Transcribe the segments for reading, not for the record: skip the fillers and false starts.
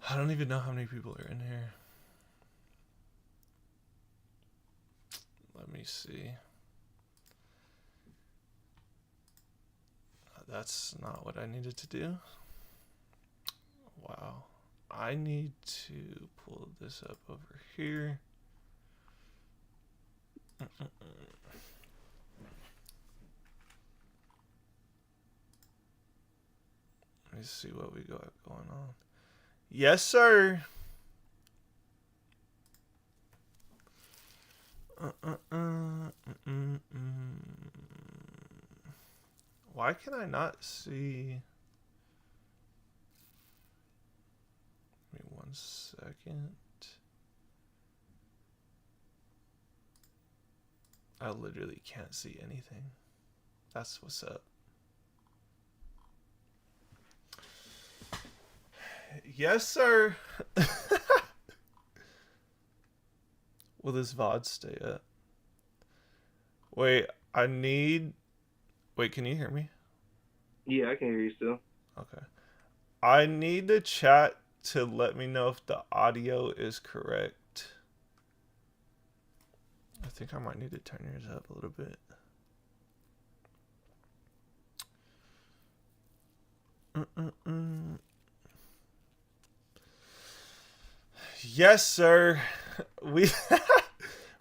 I don't even know how many people are in here. Let me see. That's not what I needed to do. Wow. I need to pull this up over here. Let me see what we got going on. Yes, sir. Why can I not see? Give me 1 second. I literally can't see anything. That's what's up. Yes, sir. Will this VOD stay up? Wait, Wait, can you hear me? Yeah, I can hear you still. Okay. I need the chat to let me know if the audio is correct. I think I might need to turn yours up a little bit. Yes, sir. We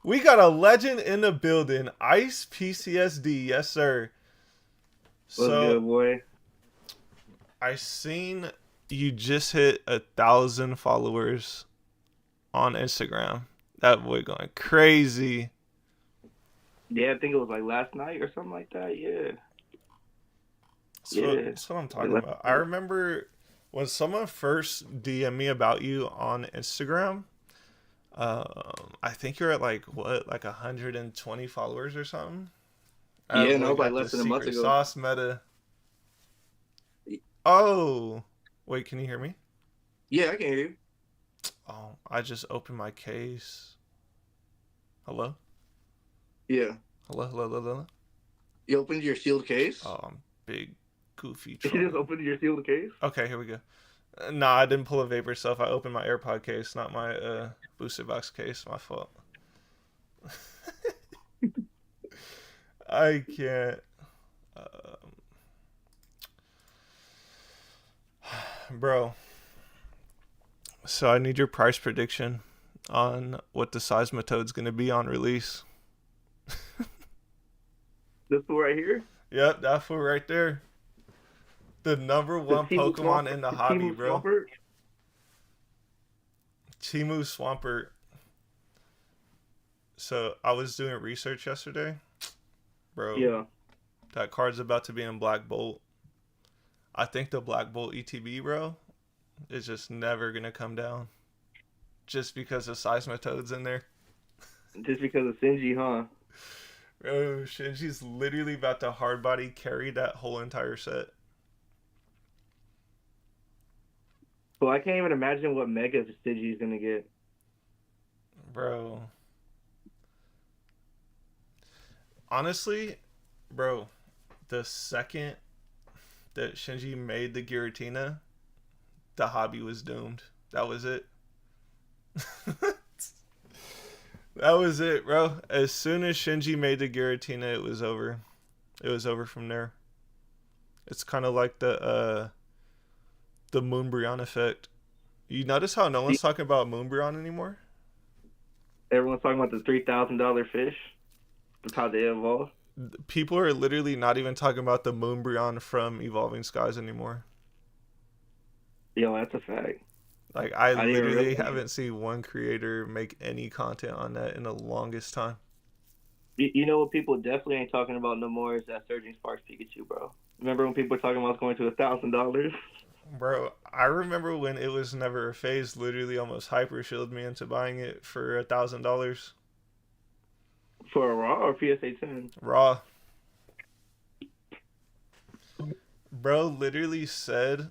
we got a legend in the building. Ice PCSD. Yes, sir. What's So good, boy? I seen you just hit 1,000 followers on Instagram. That boy going crazy. Yeah, I think it was like last night or something like that. Yeah. That's what I'm talking about. I remember when someone first DM'd me about you on Instagram. I think you're at like 120 followers or something. Yeah, and Boy that was like got less the than a month secret ago. sauce meta. Oh, wait, can you hear me? Yeah, I can hear you. Oh, I just opened my case. Hello? Yeah. Hello? You opened your sealed case? Oh, I'm big, goofy You troll. just opened your sealed case? Okay, here we go. Nah, I didn't pull a vapor stuff. I opened my AirPod case, not my booster box case. My fault. I can't. Bro, so I need your price prediction on what the Seismitoad's going to be on release. This one right here? Yep, that fool right there. The number The one Timu Pokemon Swampert? in the The hobby, Timu bro. Swampert? Timu Swampert. So I was doing research yesterday. Bro, Yeah. that card's about to be in Black Bolt. I think the Black Bolt ETB, bro, is just never going to come down. Just because of Seismitoad's in there. Just because of Sinji, huh? Bro, Shinji's literally about to hard body carry that whole entire set. So I can't even imagine what Mega Sinji's gonna get. Bro. Honestly, bro, the second that Shinji made the Giratina, the hobby was doomed. That was it. That was it, bro. As soon as Shinji made the Giratina, it was over. It was over from there. It's kind of like the Moonbryon effect. You notice how no one's talking about Moonbryon anymore? Everyone's talking about the $3,000 fish. That's how they evolve. People are literally not even talking about the Moonbryon from Evolving Skies anymore. Yo, that's a fact. Like, I I didn't even literally realize. haven't seen one creator make any content on that in the longest time. You know what people definitely ain't talking about no more is that Surging Sparks Pikachu, bro. Remember when people were talking about going to $1,000? Bro, I remember when it was never a phase, literally almost hyper shielded me into buying it for $1,000 For a raw or PSA 10? raw. Bro literally said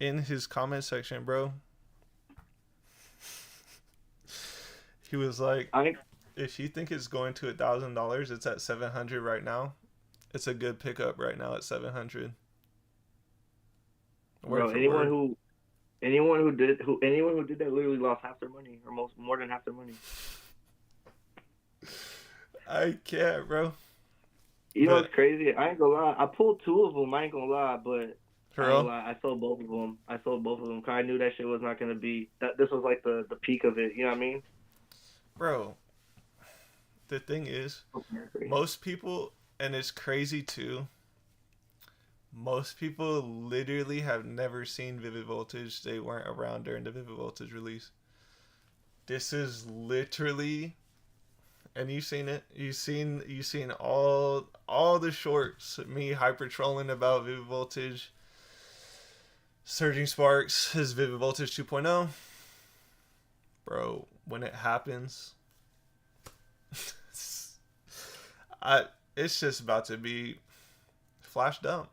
in his comment section, bro, he was like, I if you think it's going to $1,000, it's at 700 right now. It's a good pickup right now at 700. Word bro, for anyone word. who anyone who did that literally lost half their money, or more than half their money. I can't, bro. You know But what's crazy? I ain't gonna lie. I pulled two of them. I ain't gonna lie, but for I ain't real, gonna lie. I sold both of them. I sold both of them. Cause I knew that shit was not gonna be that. This was like the peak of it. You know what I mean? bro. The thing is, most people, and it's crazy too. Most people literally have never seen Vivid Voltage. They weren't around during the Vivid Voltage release. This is literally, and you've seen it. You've seen all the shorts. Me hyper trolling about Vivid Voltage. Surging Sparks is Vivid Voltage 2.0. Bro, when it happens, I it's just about to be flash dump.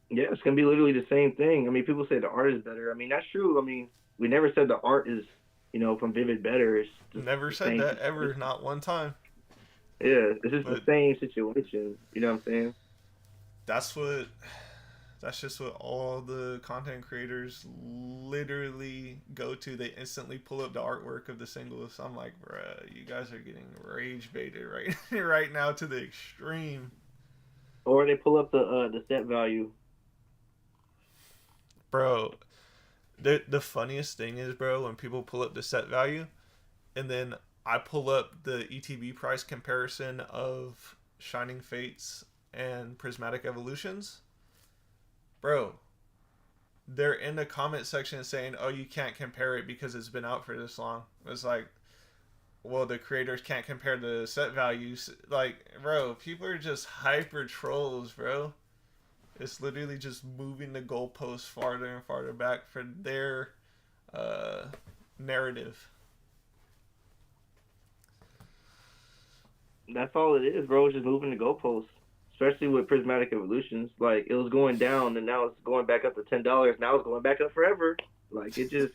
Yeah, it's gonna be literally the same thing. I mean, people say the art is better. I mean, that's true. I mean, we never said the art is, from Vivid better. It's just Never the said same that ever, situation. not one time. Yeah, it's just the But same situation. You know what I'm saying? that's what that's just what all the content creators literally go to. They instantly pull up the artwork of the singles. I'm like, bruh, you guys are getting rage baited right right now to the extreme. Or they pull up the set value. Bro, the funniest thing is, bro, when people pull up the set value and then I pull up the ETB price comparison of Shining Fates and Prismatic Evolutions, bro, they're in the comment section saying, "Oh, you can't compare it because it's been out for this long." It's like, well, the creators can't compare the set values. Like, bro, people are just hyper trolls, bro. It's literally just moving the goalposts farther and farther back for their uh, narrative. That's all it is, bro. It's just moving the goalposts. Especially with prismatic evolutions, like it was going down and now it's going back up to $10. Now it's going back up forever. Like it just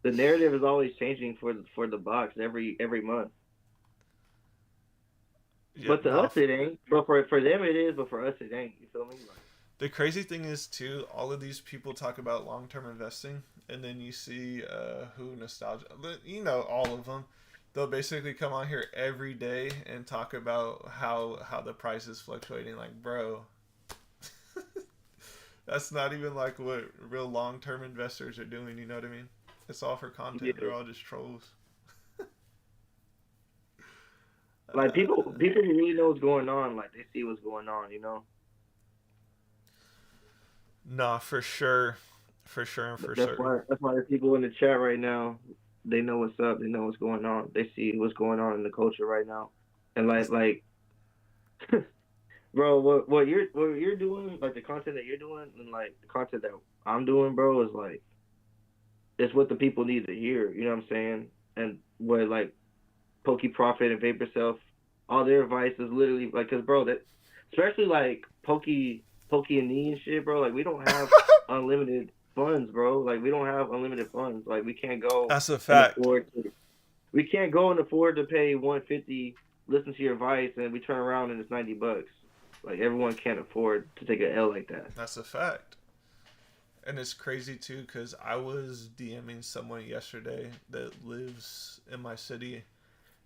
the narrative is always changing for the box every month. Yeah, But to nah. us it ain't. But for them it is. But for us it ain't. You feel me? Like The crazy thing is too, all of these people talk about long term investing, and then you see who nostalgia, all of them. They'll basically come on here every day and talk about how the price is fluctuating. Like, bro, that's not even like what real long term investors are doing. You know what I mean? It's all for content. yeah. They're all just trolls. Like Uh, people who really know what's going on, like they see what's going on. nah, for sure, for sure and for That's certain. why the people in the chat right now, they know what's up. They know what's going on. They see what's going on in the culture right now, and That's bro, what you're doing, like the content that you're doing, and like the content that I'm doing, bro, is like it's what the people need to hear. You know what I'm saying? And what like Pokey Profit and Vapor Self, all their advice is literally like, cause bro, that especially like Pokey and Nee and shit, bro. Like we don't have unlimited funds, bro. Like we don't have unlimited funds. Like we can't go that's a and fact. afford to. We can't go and afford to pay 150, listen to your advice, and we turn around and it's $90. Like everyone can't afford to take an L like that. That's a fact. And it's crazy too because I was DMing someone yesterday that lives in my city.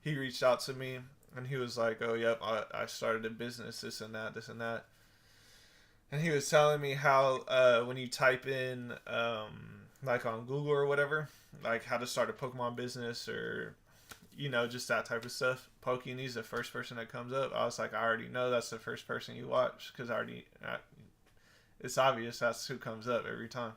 He reached out to me and he was like, "Oh, yep, I started a business, this and that, this and that." And he was telling me how when you type in like on Google or whatever, like how to start a Pokemon business or just that type of stuff. Pokemon's the first person that comes up. I was like, I already know that's the first person you watch because it's obvious that's who comes up every time.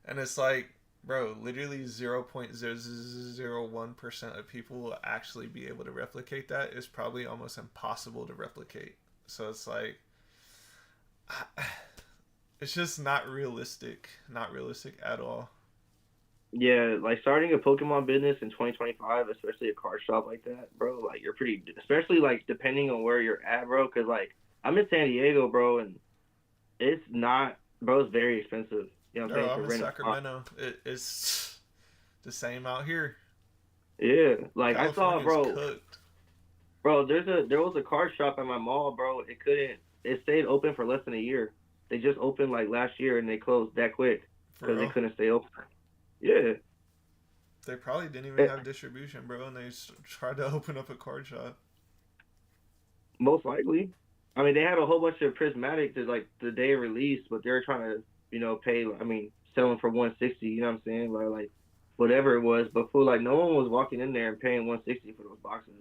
And it's like, bro, literally 0.001% of people will actually be able to replicate that. It's probably almost impossible to replicate. So it's like, it's just not realistic at all. Yeah, like starting a Pokemon business in 2025, especially a card shop like that, bro. Like you're pretty, especially like depending on where you're at, bro. Cause like I'm in San Diego, bro, and it's not, bro. It's very expensive. You know what I'm Bro, saying, I'm to in rent a spot. Sacramento. It's the same out here. Yeah, like I saw, California's bro. cooked. Bro, there was a card shop at my mall, bro. It stayed open for less than a year. They just opened like last year and they closed that quick For because they real. couldn't stay open. Yeah, They probably didn't even eh, have distribution, bro, and they tried to open up a card shop. most likely. I mean, they had a whole bunch of prismatics at like the day of release, but they're trying to, pay. I mean, selling for 160. You know what I'm saying? Like whatever it was. But for like, no one was walking in there and paying 160 for those boxes.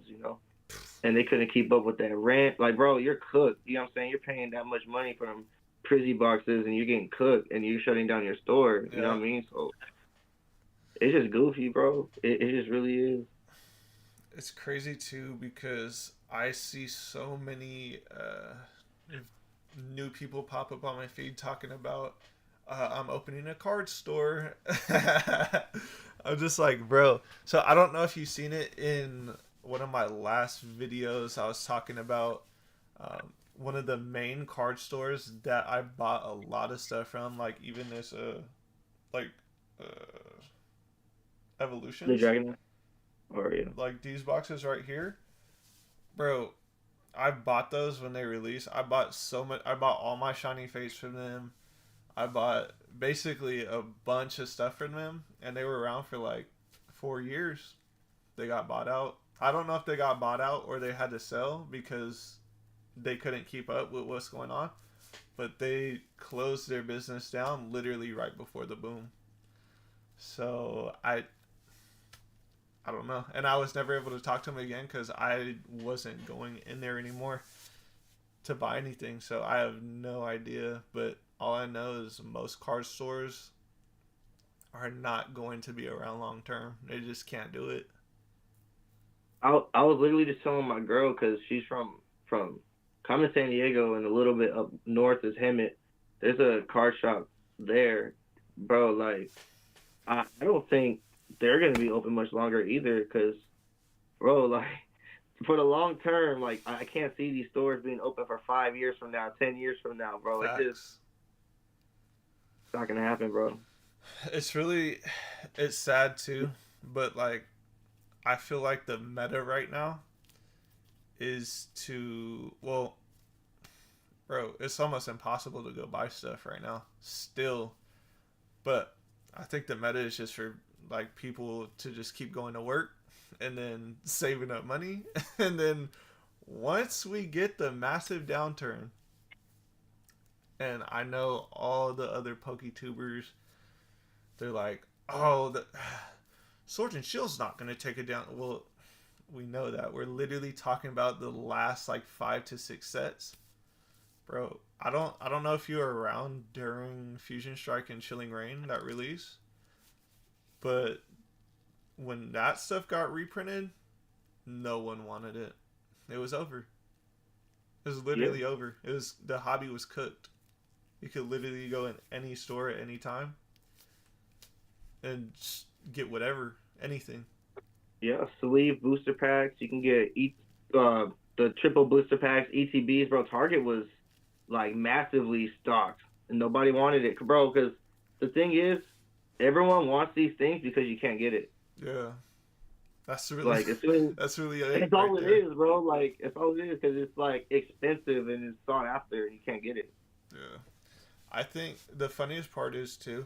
And they couldn't keep up with that rent. Like, bro, you're cooked. You know what I'm saying? You're paying that much money for them Prizzy boxes, and you're getting cooked, and you're shutting down your store. You know what Yeah, I mean? So it's just goofy, bro. It just really is. it's crazy too because I see so many new people pop up on my feed talking about I'm opening a card store. I'm just like, bro. So I don't know if you've seen it in one of my last videos. I was talking about one of the main card stores that I bought a lot of stuff from. Like even this, like uh, The evolutions, Dragon, or yeah. like these boxes right here, bro. I bought those when they released. I bought so much. I bought all my shiny fates from them. I bought basically a bunch of stuff from them, and they were around for like 4 years. They got bought out. I don't know if they got bought out or they had to sell because they couldn't keep up with what's going on. But they closed their business down literally right before the boom. So I don't know, and I was never able to talk to them again because I wasn't going in there anymore to buy anything. So I have no idea. But all I know is most card stores are not going to be around long term. They just can't do it. I was literally just telling my girl because she's from Carmen, San Diego, and a little bit up north is Hemet. There's a card shop there, bro. Like I don't think they're gonna be open much longer either, because bro, like for the long term, like I can't see these stores being open for 5 years from now, 10 years from now, bro. Facts. It's not gonna happen, bro. It's really, it's sad too, but like I feel like the meta right now is to, well, bro, it's almost impossible to go buy stuff right now still. But I think the meta is just for like people to just keep going to work and then saving up money and then once we get the massive downturn, and I know all the other PokeTubers, they're like, oh, the Sword and Shield's not going to take it down. Well, we know that. We're literally talking about the last like 5 to 6 sets. Bro, I don't know if you were around during Fusion Strike and Chilling Reign, that release, but when that stuff got reprinted, no one wanted it. It was over. It was Yeah, literally over. It was, the hobby was cooked. You could literally go in any store at any time and just get whatever, anything. yeah. Sleeve booster packs. You can get uh the triple booster packs, ETBs, bro. Target was like massively stocked, and nobody wanted it, bro. Because the thing is, everyone wants these things because you can't get it. Yeah, that's really Like as soon that's really it It's right all it there. is, bro. Like it's all it is because it's like expensive and it's sought after and you can't get it. Yeah, I think the funniest part is too,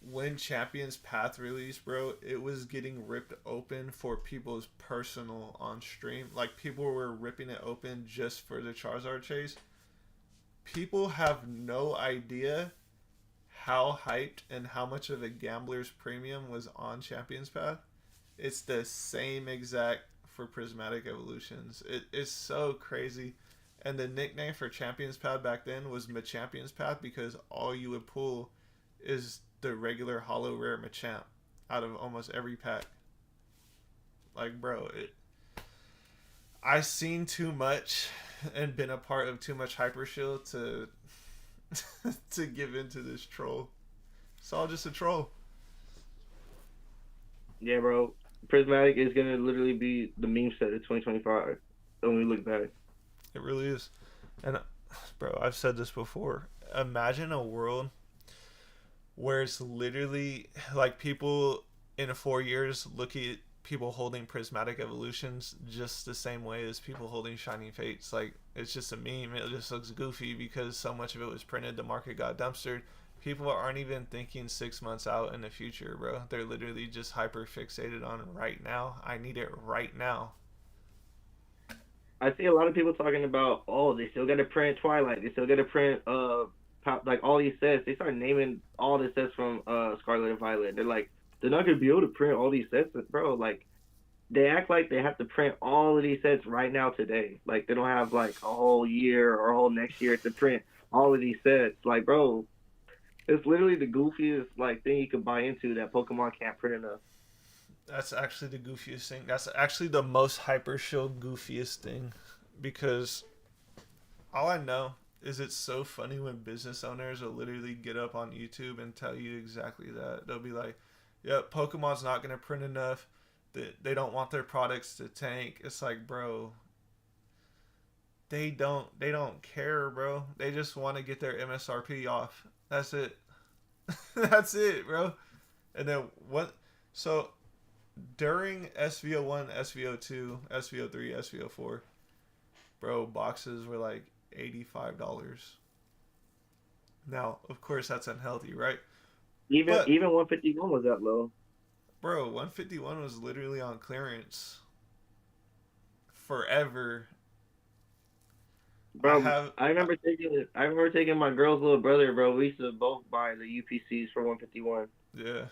when Champions Path released, bro, it was getting ripped open for people's personal on stream. Like people were ripping it open just for the Charizard chase. People have no idea how hyped and how much of a gambler's premium was on Champions Path. It's the same exact for Prismatic Evolutions. It's so crazy. And the nickname for Champions Path back then was Machampions Path because all you would pull is the regular Hollow Rare Machamp out of almost every pack. Like, bro, I've seen too much and been a part of too much Hyper Shield to to give into this troll. It's all just a troll. Yeah, bro. Prismatic is gonna literally be the meme set of 2025 when we look back. It really is. And bro, I've said this before. Imagine a world where it's literally like people in 4 years look at people holding prismatic evolutions just the same way as people holding shining fates. Like It's just a meme. It just looks goofy because so much of it was printed. The market got dumpstered. People aren't even thinking 6 months out in the future, bro. They're literally just hyper fixated on right now. I need it right now. I see a lot of people talking about, oh, they still got to print Twilight. They still got to print like all these sets. They start naming all the sets from Scarlet and Violet. They're like, they're not gonna be able to print all these sets, bro. Like they act like they have to print all of these sets right now today. Like they don't have like a whole year or a whole next year to print all of these sets. Like, bro, it's literally the goofiest like thing you could buy into that Pokemon can't print enough. That's actually the goofiest thing. That's actually the most hyper show goofiest thing because all I know is it's so funny when business owners will literally get up on YouTube and tell you exactly that. They'll be like, "Yep, Pokemon's not gonna print enough. They don't want their products to tank." It's like, bro, they don't care, bro. They just want to get their MSRP off. That's it. That's it, bro. And then what? So during SVO1, SVO2, SVO3, SVO4, bro, boxes were like $85. Now, of course, that's unhealthy, right? Even But, even 151 was that low. bro, 151 was literally on clearance forever. I Bro, have, I remember taking my girl's little brother, bro. We used to both buy the UPCs for 151 yeah,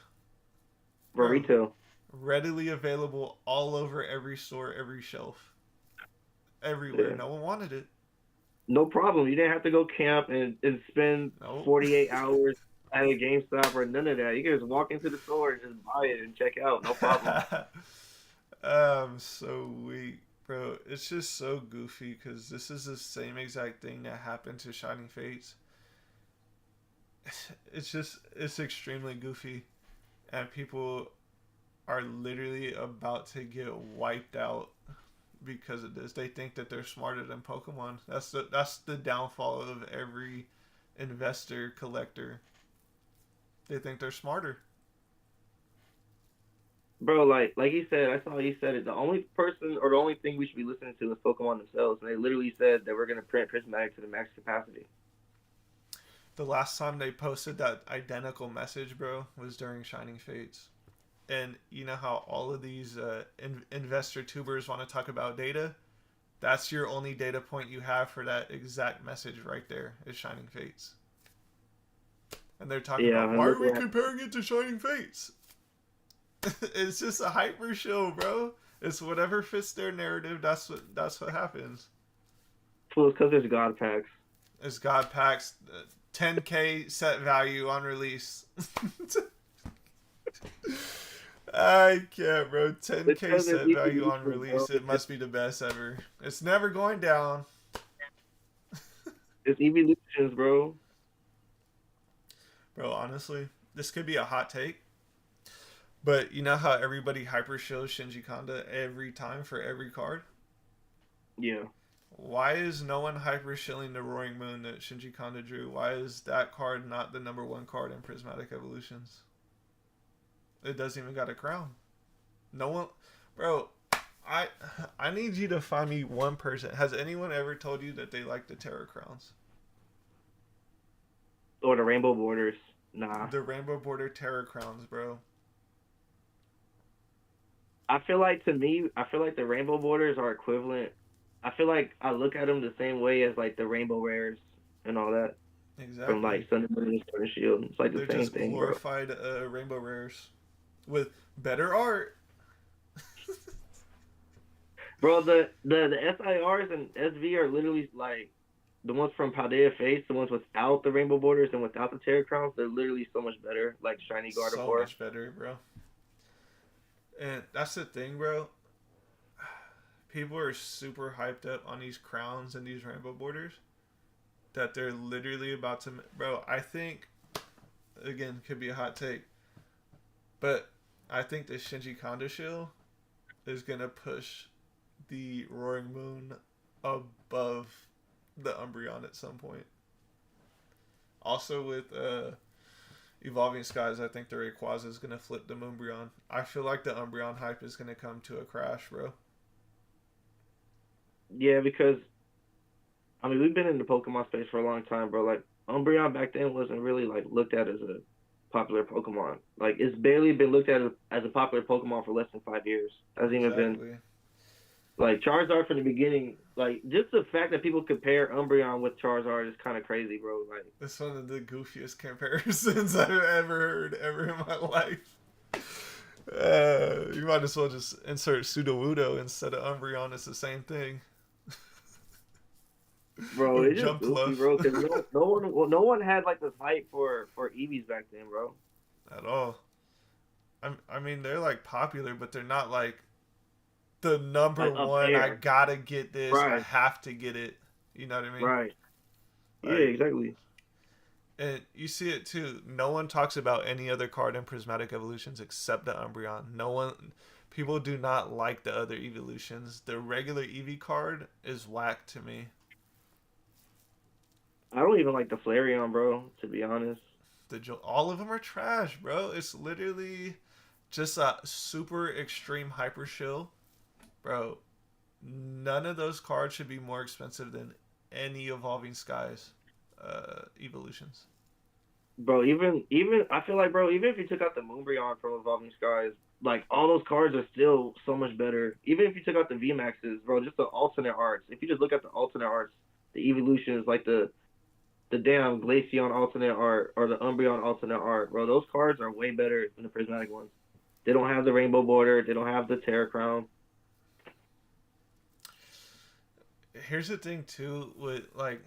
for bro, retail. readily available all over every store, every shelf, everywhere. Yeah. No one wanted it. No problem. You didn't have to go camp and spend Nope. 48 hours at a GameStop or none of that. You can just walk into the store and just buy it and check out. No problem. I'm so weak, bro. It's just so goofy because this is the same exact thing that happened to Shining Fates. It's extremely goofy, and people are literally about to get wiped out because of this. They think that they're smarter than Pokemon. That's the downfall of every investor collector. They think they're smarter. Bro, like you said, I saw you said it. The only person or the only thing we should be listening to is Pokemon themselves. And they literally said that we're going to print Prismatic to the max capacity. The last time they posted that identical message, bro, was during Shining Fates. And you know how all of these investor tubers want to talk about data? That's your only data point you have for that exact message right there is Shining Fates. And they're talking Yeah, about, and why look are we what comparing it to Shining Fates? It's just a hyper show, bro. It's whatever fits their narrative. That's what happens. well, it's because there's God packs. It's God packs, 10K set value on release. I can't, bro. It's 10K because there's set value on evolution, bro. release. It must be the best ever. It's never going down. It's evolutions, bro. Bro, honestly, this could be a hot take. But you know how everybody hyper shows Shinji Kanda every time for every card? Yeah. Why is no one hyper shilling the Roaring Moon that Shinji Kanda drew? Why is that card not the number one card in Prismatic Evolutions? It doesn't even got a crown. No one, bro. I I need you to find me one person. Has anyone ever told you that they like the Terra Crowns? Or the rainbow borders. Nah. The Rainbow Border Terra Crowns, bro. I feel like to me, I feel like the rainbow borders are equivalent. I feel like I look at them the same way as like the rainbow rares and all that from Exactly. like Sun and Moon and Sword and Shield. It's like the They're same just thing, bro. glorified Rainbow Rares with better art. Bro, the SIRs and SV are literally like the ones from Paldea Face, the ones without the rainbow borders and without the Terra Crowns. They're literally so much better, like Shiny So Gardevoir. much better, bro. And that's the thing, bro. People are super hyped up on these crowns and these rainbow borders that they're literally about to. Bro, I think, again, could be a hot take, but I think the Shinji Kanda shield is going to push the Roaring Moon above the Umbreon at some point. Also, with Evolving Skies, I think the Rayquaza is going to flip the Umbreon. I feel like the Umbreon hype is going to come to a crash, bro. Yeah, because I mean, we've been in the Pokemon space for a long time, bro. Like Umbreon back then wasn't really like looked at as a popular Pokemon. Like it's barely been looked at as a popular Pokemon for less than 5 years. Hasn't even been Exactly. like Charizard from the beginning. Like just the fact that people compare Umbreon with Charizard is kind of crazy, bro. Like It's one of the goofiest comparisons I've ever heard ever in my life. You might as well just insert Sudowoodo instead of Umbreon. It's the same thing. bro, Or it's just goofy, Jumpluff. bro. Because no one had like this hype for Eevees back then, bro. At all. I mean, they're like popular, but they're not like the number Like up one. I there, gotta get this. I right, have to get it. You know what I mean? right. Yeah, Like, exactly. and you see it too. No one talks about any other card in Prismatic Evolutions except the Umbreon. No one, people do not like the other evolutions. The regular Eevee card is whack to me. I don't even like the Flareon, bro. To be honest. All of them are trash, bro. It's literally just a super extreme hyper shill, bro. None of those cards should be more expensive than any Evolving Skies evolutions. Bro, even I feel like, bro, even if you took out the Moonbreon from Evolving Skies, like all those cards are still so much better. Even if you took out the VMAXs, bro, just the alternate arts. If you just look at the alternate arts, the evolutions, like the damn Glaceon alternate art or the Umbreon alternate art, bro, those cards are way better than the prismatic ones. They don't have the rainbow border. They don't have the Terra Crown. Here's the thing too with like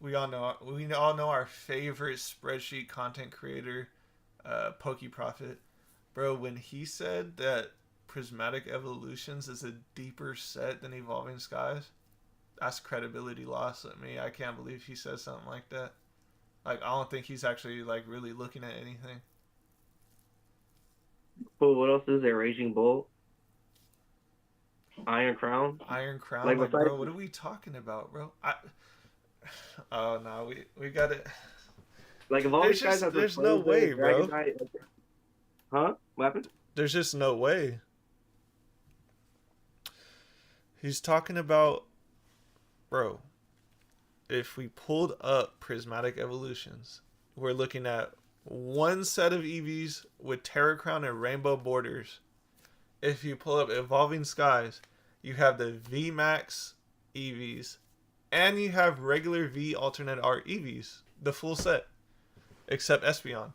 we all know our favorite spreadsheet content creator, PokeProfit. Bro, when he said that Prismatic Evolutions is a deeper set than Evolving Skies, that's credibility loss at me. I can't believe he says something like that. Like I don't think he's actually like really looking at anything. But what else is there? Raging Bolt, Iron Crown. Iron Crown, Like like besides, bro, what are we talking about, bro? Oh no, we got it. like Evolving Skies has the There's no Blazer, way, bro. Dragonite. Huh? What happened? There's just no way. He's talking about, bro, if we pulled up Prismatic Evolutions, we're looking at one set of EVs with Terra Crown and Rainbow Borders. If you pull up Evolving Skies, you have the VMAX EVs and you have regular V alternate art EVs, the full set, except Espeon.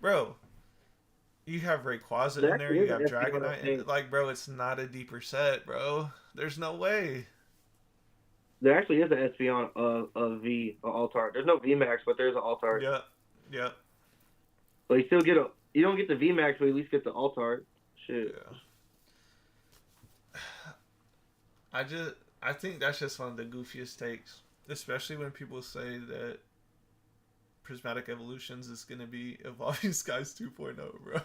Bro, you have Rayquaza There in there, actually you is an have SPO, I Dragonite, and think. like, bro, it's not a deeper set, bro. There's no way. There actually is an SPO of V, a alt art. There's no VMAX, but there's an alt art. Yep, yep, So you still get a, you don't get the VMAX, but you at least get the alt art. Shit. yeah. I think that's just one of the goofiest takes, especially when people say that Prismatic Evolutions is gonna be Evolving Skies 2.0, bro.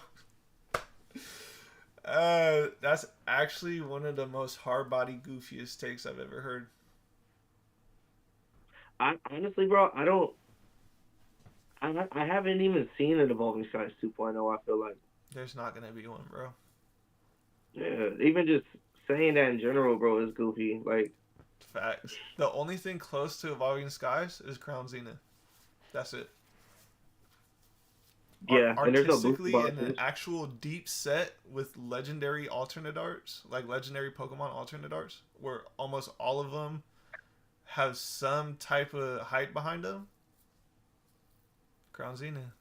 That's actually one of the most hard body goofiest takes I've ever heard. I honestly, bro, I don't. I haven't even seen an Evolving Skies 2.0. I feel like, There's not gonna be one, bro. yeah, even just saying that in general, bro, is goofy. Like, Facts. The only thing close to Evolving Skies is Crown Zenith. That's it. yeah, and there's no booster Artistically, in an boxes. actual deep set with legendary alternate arts, like legendary Pokemon alternate arts, where almost all of them have some type of hype behind them, Crown Zenith.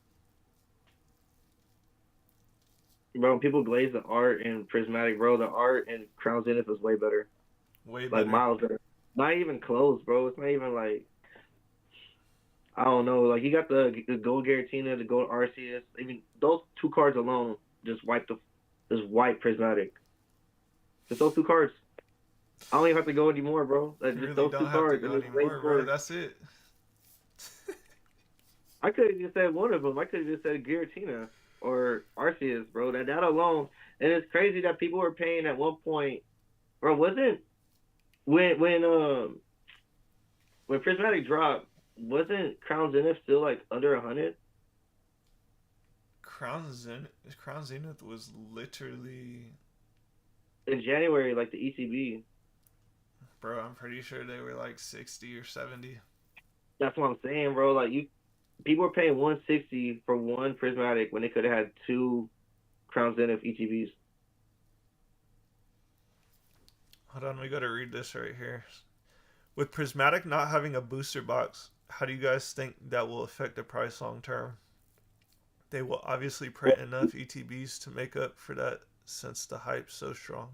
Bro, when people glaze the art in Prismatic, bro, the art in Crown Zenith is way better. Way Like better. miles better. Not even close, bro. It's not even like, I don't know. Like you got the Gold Giratina, the Gold Arceus. Even those two cards alone just wipe Prismatic. Just those two cards. I don't even have to go anymore, bro. Like You just really those don't two have to cards and go it's way anymore, bro. more. That's it. I could have just said one of them. I could have just said Giratina or Arceus, bro. That alone. And it's crazy that people were paying at one point, bro. Wasn't when Prismatic dropped, wasn't Crown Zenith still like under 100 Crown Zenith was literally in January? Like the ECB. Bro, I'm pretty sure they were like 60 or 70. That's what I'm saying, bro. Like you, people are paying 160 for one prismatic when they could have had two Crown Zenith ETBs. Hold on, we gotta read this right here. With Prismatic not having a booster box, how do you guys think that will affect the price long term? They will obviously print enough ETBs to make up for that since the hype's so strong.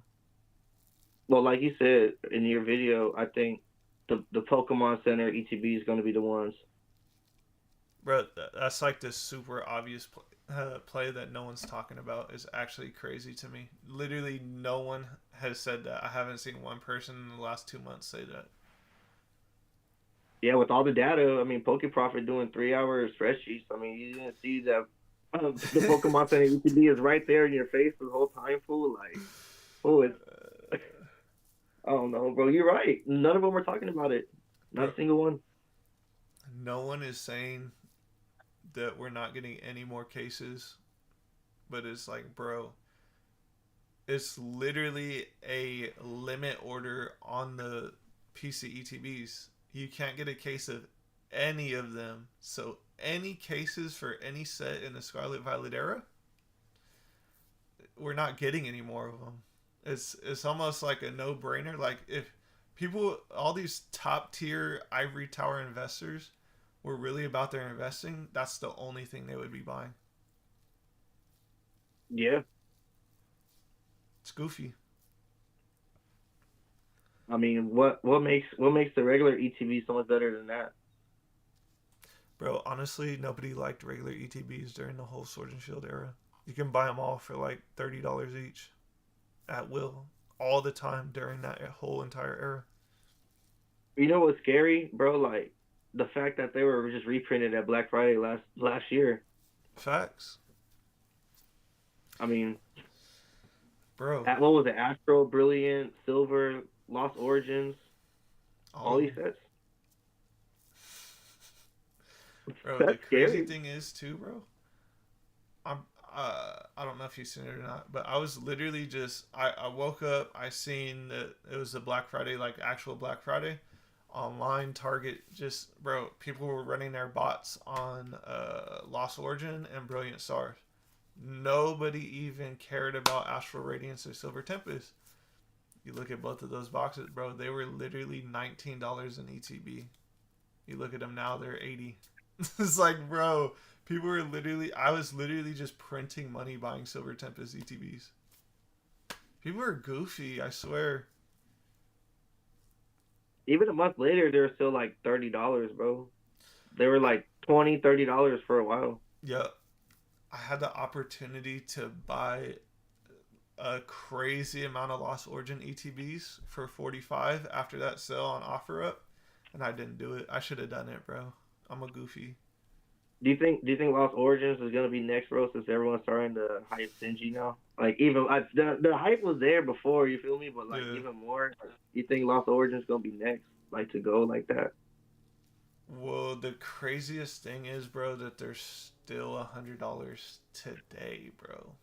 Well, like you said in your video, I think the Pokemon Center ETB is going to be the ones. Bro, that's like this super obvious play that no one's talking about is actually crazy to me. Literally, no one has said that. I haven't seen one person in the last 2 months say that. Yeah, with all the data, I mean, PokeProfit doing 3 hour spreadsheets. I mean, you didn't see that the Pokemon Center ETB is right there in your face the whole time, fool. Like, oh, it's I don't know, bro. You're right. None of them are talking about it. Not Bro, a single one. no one is saying that we're not getting any more cases, but it's like, bro, it's literally a limit order on the PCETBs. You can't get a case of any of them. So any cases for any set in the Scarlet Violet era, we're not getting any more of them. It's almost like a no brainer. Like if people, all these top tier ivory tower investors, were really about their investing, that's the only thing they would be buying. Yeah. It's goofy. I mean, what makes the regular ETB so much better than that? Bro, honestly, nobody liked regular ETBs during the whole Sword and Shield era. You can buy them all for like $30 each at will, all the time during that whole entire era. You know what's scary, bro? Like the fact that they were just reprinted at Black Friday last year. Facts. I mean, Bro, at what was it? Astro, Brilliant, Silver, Lost Origins, all all of these them. sets. Bro, the That's crazy scary. thing is, too, bro, I'm, I don't know if you've seen it or not, but I was literally just, I woke up, I seen that it was a Black Friday, like actual Black Friday. Online Target, just bro, people were running their bots on Lost Origin and Brilliant Stars. Nobody even cared about Astral Radiance or Silver Tempest. You look at both of those boxes, bro, they were literally $19 in ETB. You look at them now, they're 80. It's like, bro, people were literally, I was literally just printing money buying Silver Tempest ETBs. People are goofy, I swear. Even a month later, they were still like $30, bro. They were like 20, $30 for a while. Yeah, I had the opportunity to buy a crazy amount of Lost Origin ETBs for 45 after that sale on OfferUp, and I didn't do it. I should have done it, bro. I'm a goofy. Do you think Lost Origins is gonna be next, bro? Since everyone's starting to hype Sinji now, like even the hype was there before, you feel me? But like Yeah. even more, you think Lost Origins gonna be next, like to go like that? Well, the craziest thing is, bro, that they're still $100 today, bro.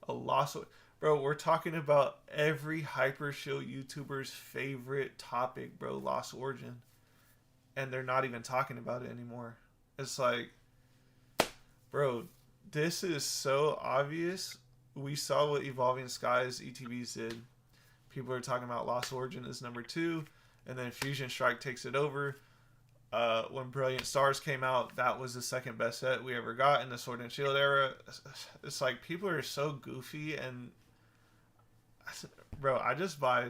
A loss, bro. We're talking about every hyper show YouTuber's favorite topic, bro. Lost Origin, and they're not even talking about it anymore. It's like, bro, this is so obvious. We saw what Evolving Skies ETBs did. People are talking about Lost Origin as number two, and then Fusion Strike takes it over. When Brilliant Stars came out, that was the second best set we ever got in the Sword and Shield era. It's like people are so goofy, and bro, I just buy.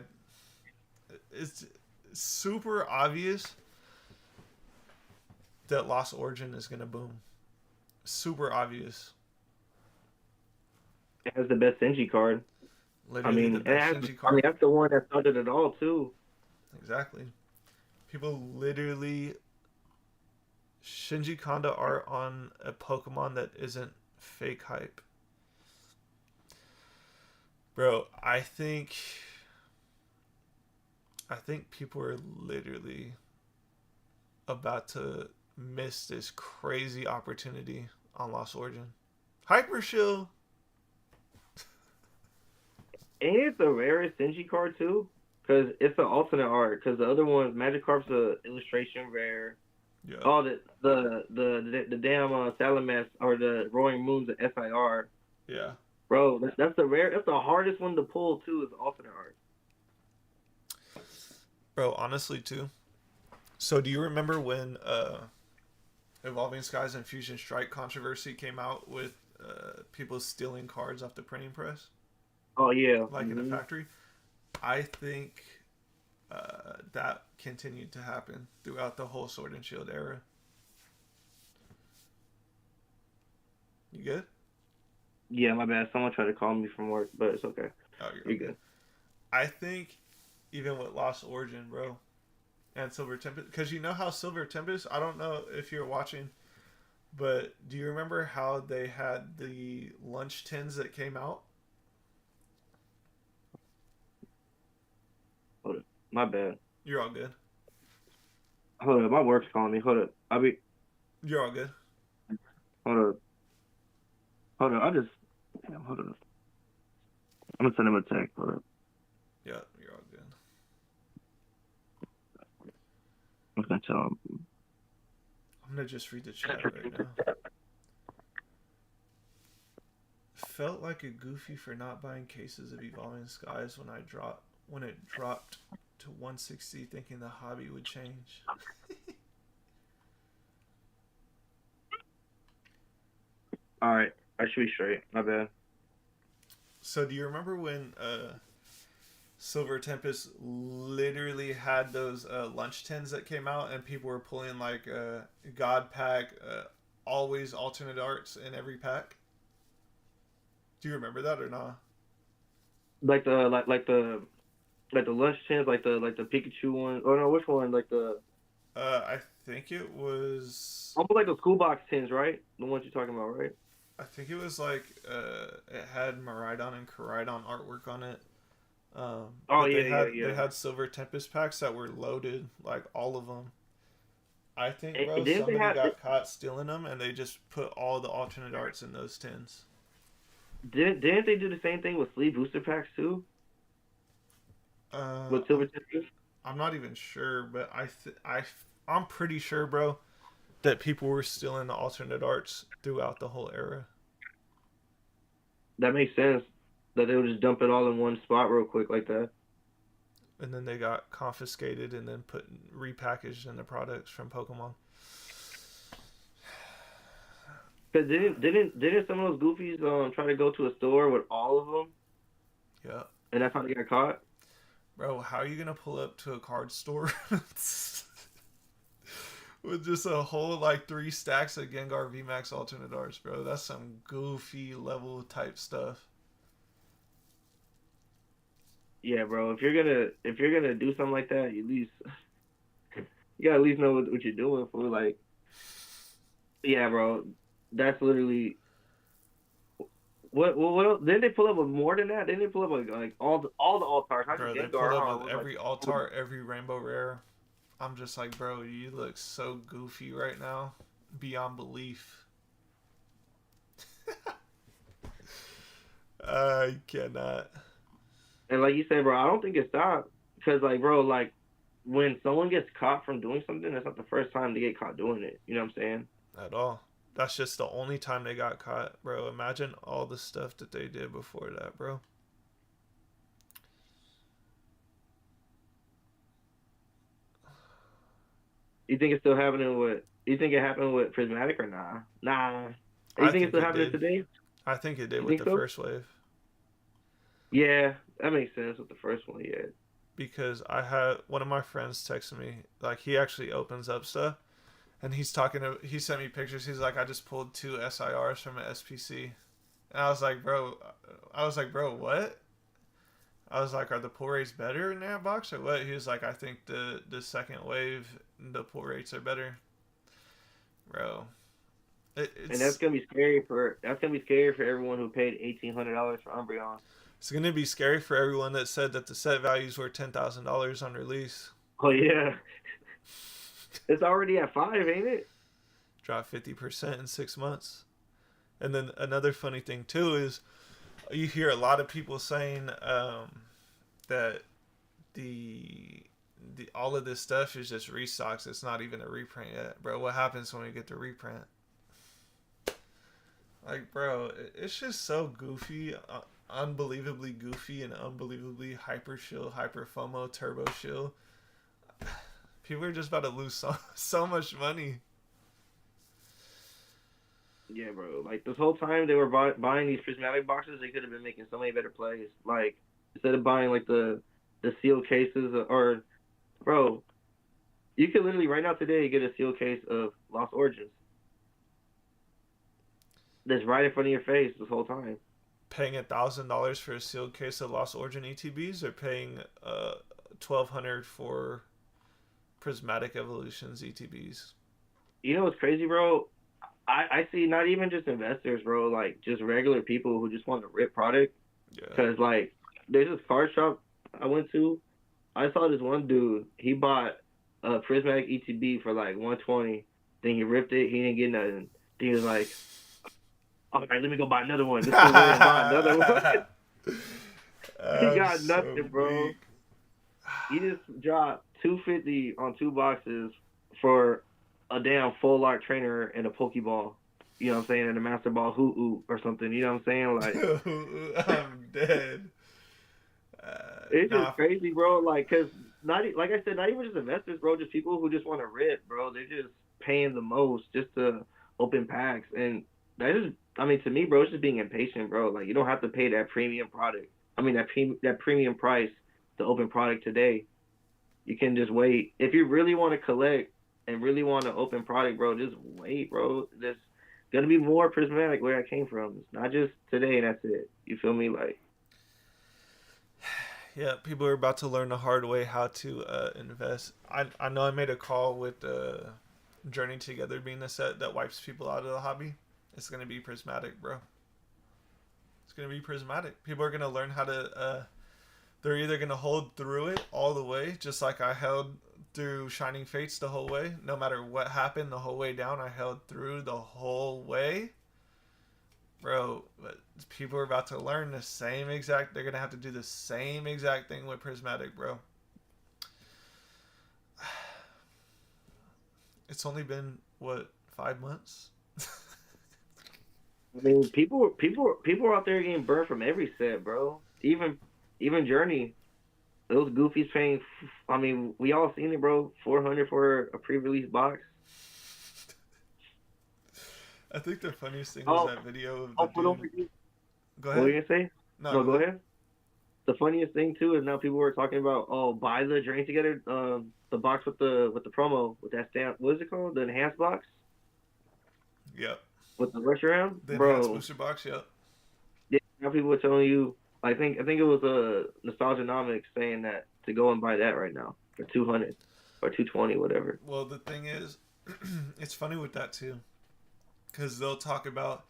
It's super obvious that Lost Origin is gonna boom. Super obvious. It has the best Sinji card. I Literally the mean, it best has. Shinji I mean, card. that's the one that started it all too. Exactly. People literally Shinji Kanda art on a Pokemon that isn't fake hype. Bro, I think people are literally about to miss this crazy opportunity on Lost Origin. Hyper Shield. Ain't it the rarest Sinji card too? Cause it's an alternate art. Cause the other ones, Magikarp's a illustration rare. Yeah, Oh, the damn Salamence or the Roaring Moon's a SIR. yeah, Bro, that's the rare. That's the hardest one to pull too. Is alternate art. bro. Honestly, too. So, do you remember when Evolving Skies and Fusion Strike controversy came out with people stealing cards off the printing press, Oh yeah. like in a factory? I think that continued to happen throughout the whole Sword and Shield era. You good? Yeah, my bad. Someone tried to call me from work, but it's okay. Oh, you're You're okay. good. I think even with Lost Origin, bro, and Silver Tempest, because you know how Silver Tempest, I don't know if you're watching, but do you remember how they had the lunch tins that came out? Hold up. My bad. You're all good. Hold up. My work's calling me. Hold up. I'll be. You're all good. Hold up. Hold up. I just. Damn. Hold up. I'm gonna send him a text. Hold up. Yeah, you're all good. I'm gonna tell him. I'm gonna just read the chat right now. Felt like a goofy for not buying cases of Evolving Skies when it dropped to 160, thinking the hobby would change. All right. I should be straight. My bad. So do you remember when Silver Tempest literally had those lunch tins that came out and people were pulling like God pack, always alternate arts in every pack? Do you remember that or not? Like the like the lunch tins, like the Pikachu one. Oh no, which one? Like the I think it was. almost like the school box tins, right? The ones you're talking about, right? I think it was like it had Maridon and Koridon artwork on it. Oh But yeah, yeah, they yeah. had Silver Tempest packs that were loaded, like all of them. I think, bro, And didn't they somebody have got caught stealing them, and they just put all the alternate arts in those tins. didn't they do the same thing with sleeve booster packs too? Uh, With silver tins? I'm not even sure, but I'm pretty sure, bro, that people were stealing the alternate arts throughout the whole era, That makes sense. That they would just dump it all in one spot real quick like that. and then they got confiscated and then put repackaged in the products from Pokemon. Cause didn't some of those goofies try to go to a store with all of them, Yeah, and that's how they got caught? bro, how are you gonna pull up to a card store with just a whole like 3 stacks of Gengar VMAX alternate arts, bro? That's some goofy level type stuff. Yeah, bro. If you're gonna do something like that, you at least you gotta at least know what you're doing for. Like, yeah, bro. That's literally what else? Didn't they pull up with more than that? Didn't they pull up like all the altars, not just Bro, they Gengar? pulled up Huh? It with was like every Altar, every Rainbow Rare. I'm just like, bro, you look so goofy right now. Beyond belief. I cannot. and like you said, bro. I don't think it stopped because like, bro, like when someone gets caught from doing something, that's not the first time they get caught doing it. You know what I'm saying? At all. That's just the only time they got caught, bro. Imagine all the stuff that they did before that, bro. You think it's still happening with? You think it happened with Prismatic or nah? Nah. You I think it's think still it happening did. today? I think it did You with think the so? first wave. Yeah, that makes sense with the first one. Yeah. Because I had one of my friends text me, like he actually opens up stuff, and he sent me pictures. He's like, I just pulled 2 SIRs from an SPC, and I was like, bro, what? I was like, are the pull rates better in that box or what? He was like, I think the second wave, the pull rates are better, bro. And It's that's gonna be scary for everyone who paid $1,800 for Umbreon. it's gonna be scary for everyone that said that the set values were $10,000 on release. Oh yeah, it's already at 5, ain't it? Dropped 50% in 6 months. And then another funny thing too is you hear a lot of people saying that the all of this stuff is just restocks. It's not even a reprint yet, bro. What happens when we get the reprint? Like, bro, it's just so goofy, unbelievably goofy, and unbelievably hyper chill, hyper FOMO, turbo chill. People are just about to lose so much money. Yeah, bro. Like this whole time they were buying these prismatic boxes, they could have been making so many better plays. Like instead of buying like the seal cases or bro, you could literally right now today get a seal case of Lost Origins. That's right in front of your face this whole time. Paying $1,000 for a sealed case of Lost Origin ETBs, or paying $1,200 for Prismatic Evolutions ETBs. You know what's crazy, bro? I see not even just investors, bro, like just regular people who just want to rip product. Yeah. Cause like there's this card shop I went to. I saw this one dude. He bought a prismatic ETB for like 120. Then he ripped it. He didn't get nothing. Then he was like, "All right, let me go buy another one." This dude went and bought another one. He got nothing, bro. Weak. He just dropped 250 on two boxes for a damn full art trainer and a Pokeball. You know what I'm saying? And a Master Ball Hoot or something. You know what I'm saying? Like, I'm dead. It's just crazy, bro. Like, cause like I said, not even just investors, bro. Just people who just want to rip, bro. They're just paying the most just to open packs, and that is, I mean, to me, bro, it's just being impatient, bro. Like, you don't have to pay that premium product. I mean, that premium price to open product today. You can just wait. If you really want to collect and really want to open product, bro, just wait, bro. There's gonna be more prismatic where I came from. It's not just today and that's it. You feel me? Like. Yeah, people are about to learn the hard way how to invest. I know I made a call with Journey Together being the set that wipes people out of the hobby. It's going to be prismatic, bro. It's going to be prismatic. People are going to learn how to... they're either going to hold through it all the way, just like I held through Shining Fates the whole way. No matter what happened the whole way down, I held through the whole way. Bro, but people are about to learn the same exact... They're going to have to do the same exact thing with prismatic, bro. It's only been, what, 5 months? I mean, people are out there getting burned from every set, bro. Even Journey, those goofies paying. I mean, we all seen it, bro. $400 for a pre-release box. I think the funniest thing was that video of the dude. Go ahead. What were you gonna say? No, go ahead. The funniest thing too is now people were talking about, oh, buy the Journey Together, the box with the promo with that stamp. What is it called? The enhanced box. Yep. With the rush around, the bro. Enhanced booster box. Yep. Yeah. Now people were telling you. I think it was a Nostalgianomics saying that to go and buy that right now for 200 or 220, whatever. Well, the thing is, it's funny with that too, because they'll talk about.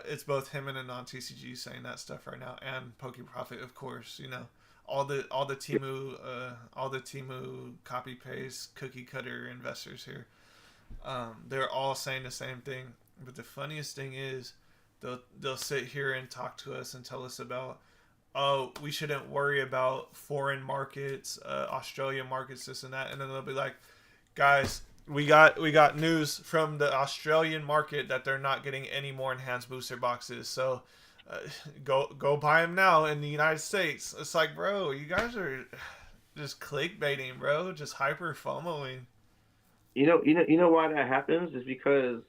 It's both him and a non-TCG saying that stuff right now, and PokeProfit, of course. You know, all the Temu copy paste cookie cutter investors here. They're all saying the same thing. But the funniest thing is, they'll sit here and talk to us and tell us about, oh, we shouldn't worry about foreign markets, Australian markets, this and that, and then they'll be like, guys, we got news from the Australian market that they're not getting any more enhanced booster boxes. So go buy them now in the United States. It's like, bro, you guys are just clickbaiting, bro, just hyper FOMOing. You know why that happens is because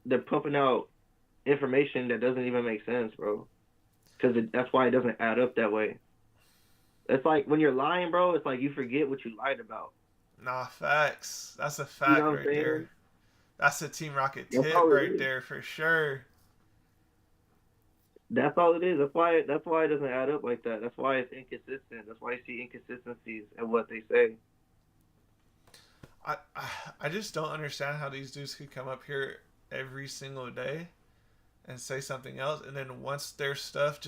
they're pumping out information that doesn't even make sense, bro. Because that's why it doesn't add up that way. It's like when you're lying, bro. It's like you forget what you lied about. Nah, facts. That's a fact, you know right there. That's a Team Rocket tip right there for sure. That's all it is. That's why it doesn't add up like that. That's why it's inconsistent. That's why you see inconsistencies in what they say. I just don't understand how these dudes could come up here every single day and say something else, and then once their stuff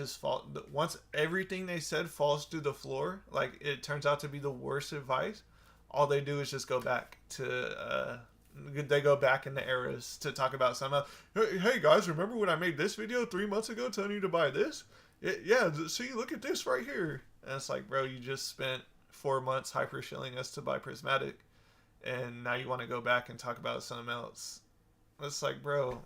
once everything they said falls through the floor, like it turns out to be the worst advice, all they do is just go back to they go back in the eras to talk about some hey guys, remember when I made this video 3 months ago telling you to buy this? Yeah, see, look at this right here. And it's like, bro, you just spent 4 months hyper shilling us to buy Prismatic, and now you want to go back and talk about something else. It's like, bro,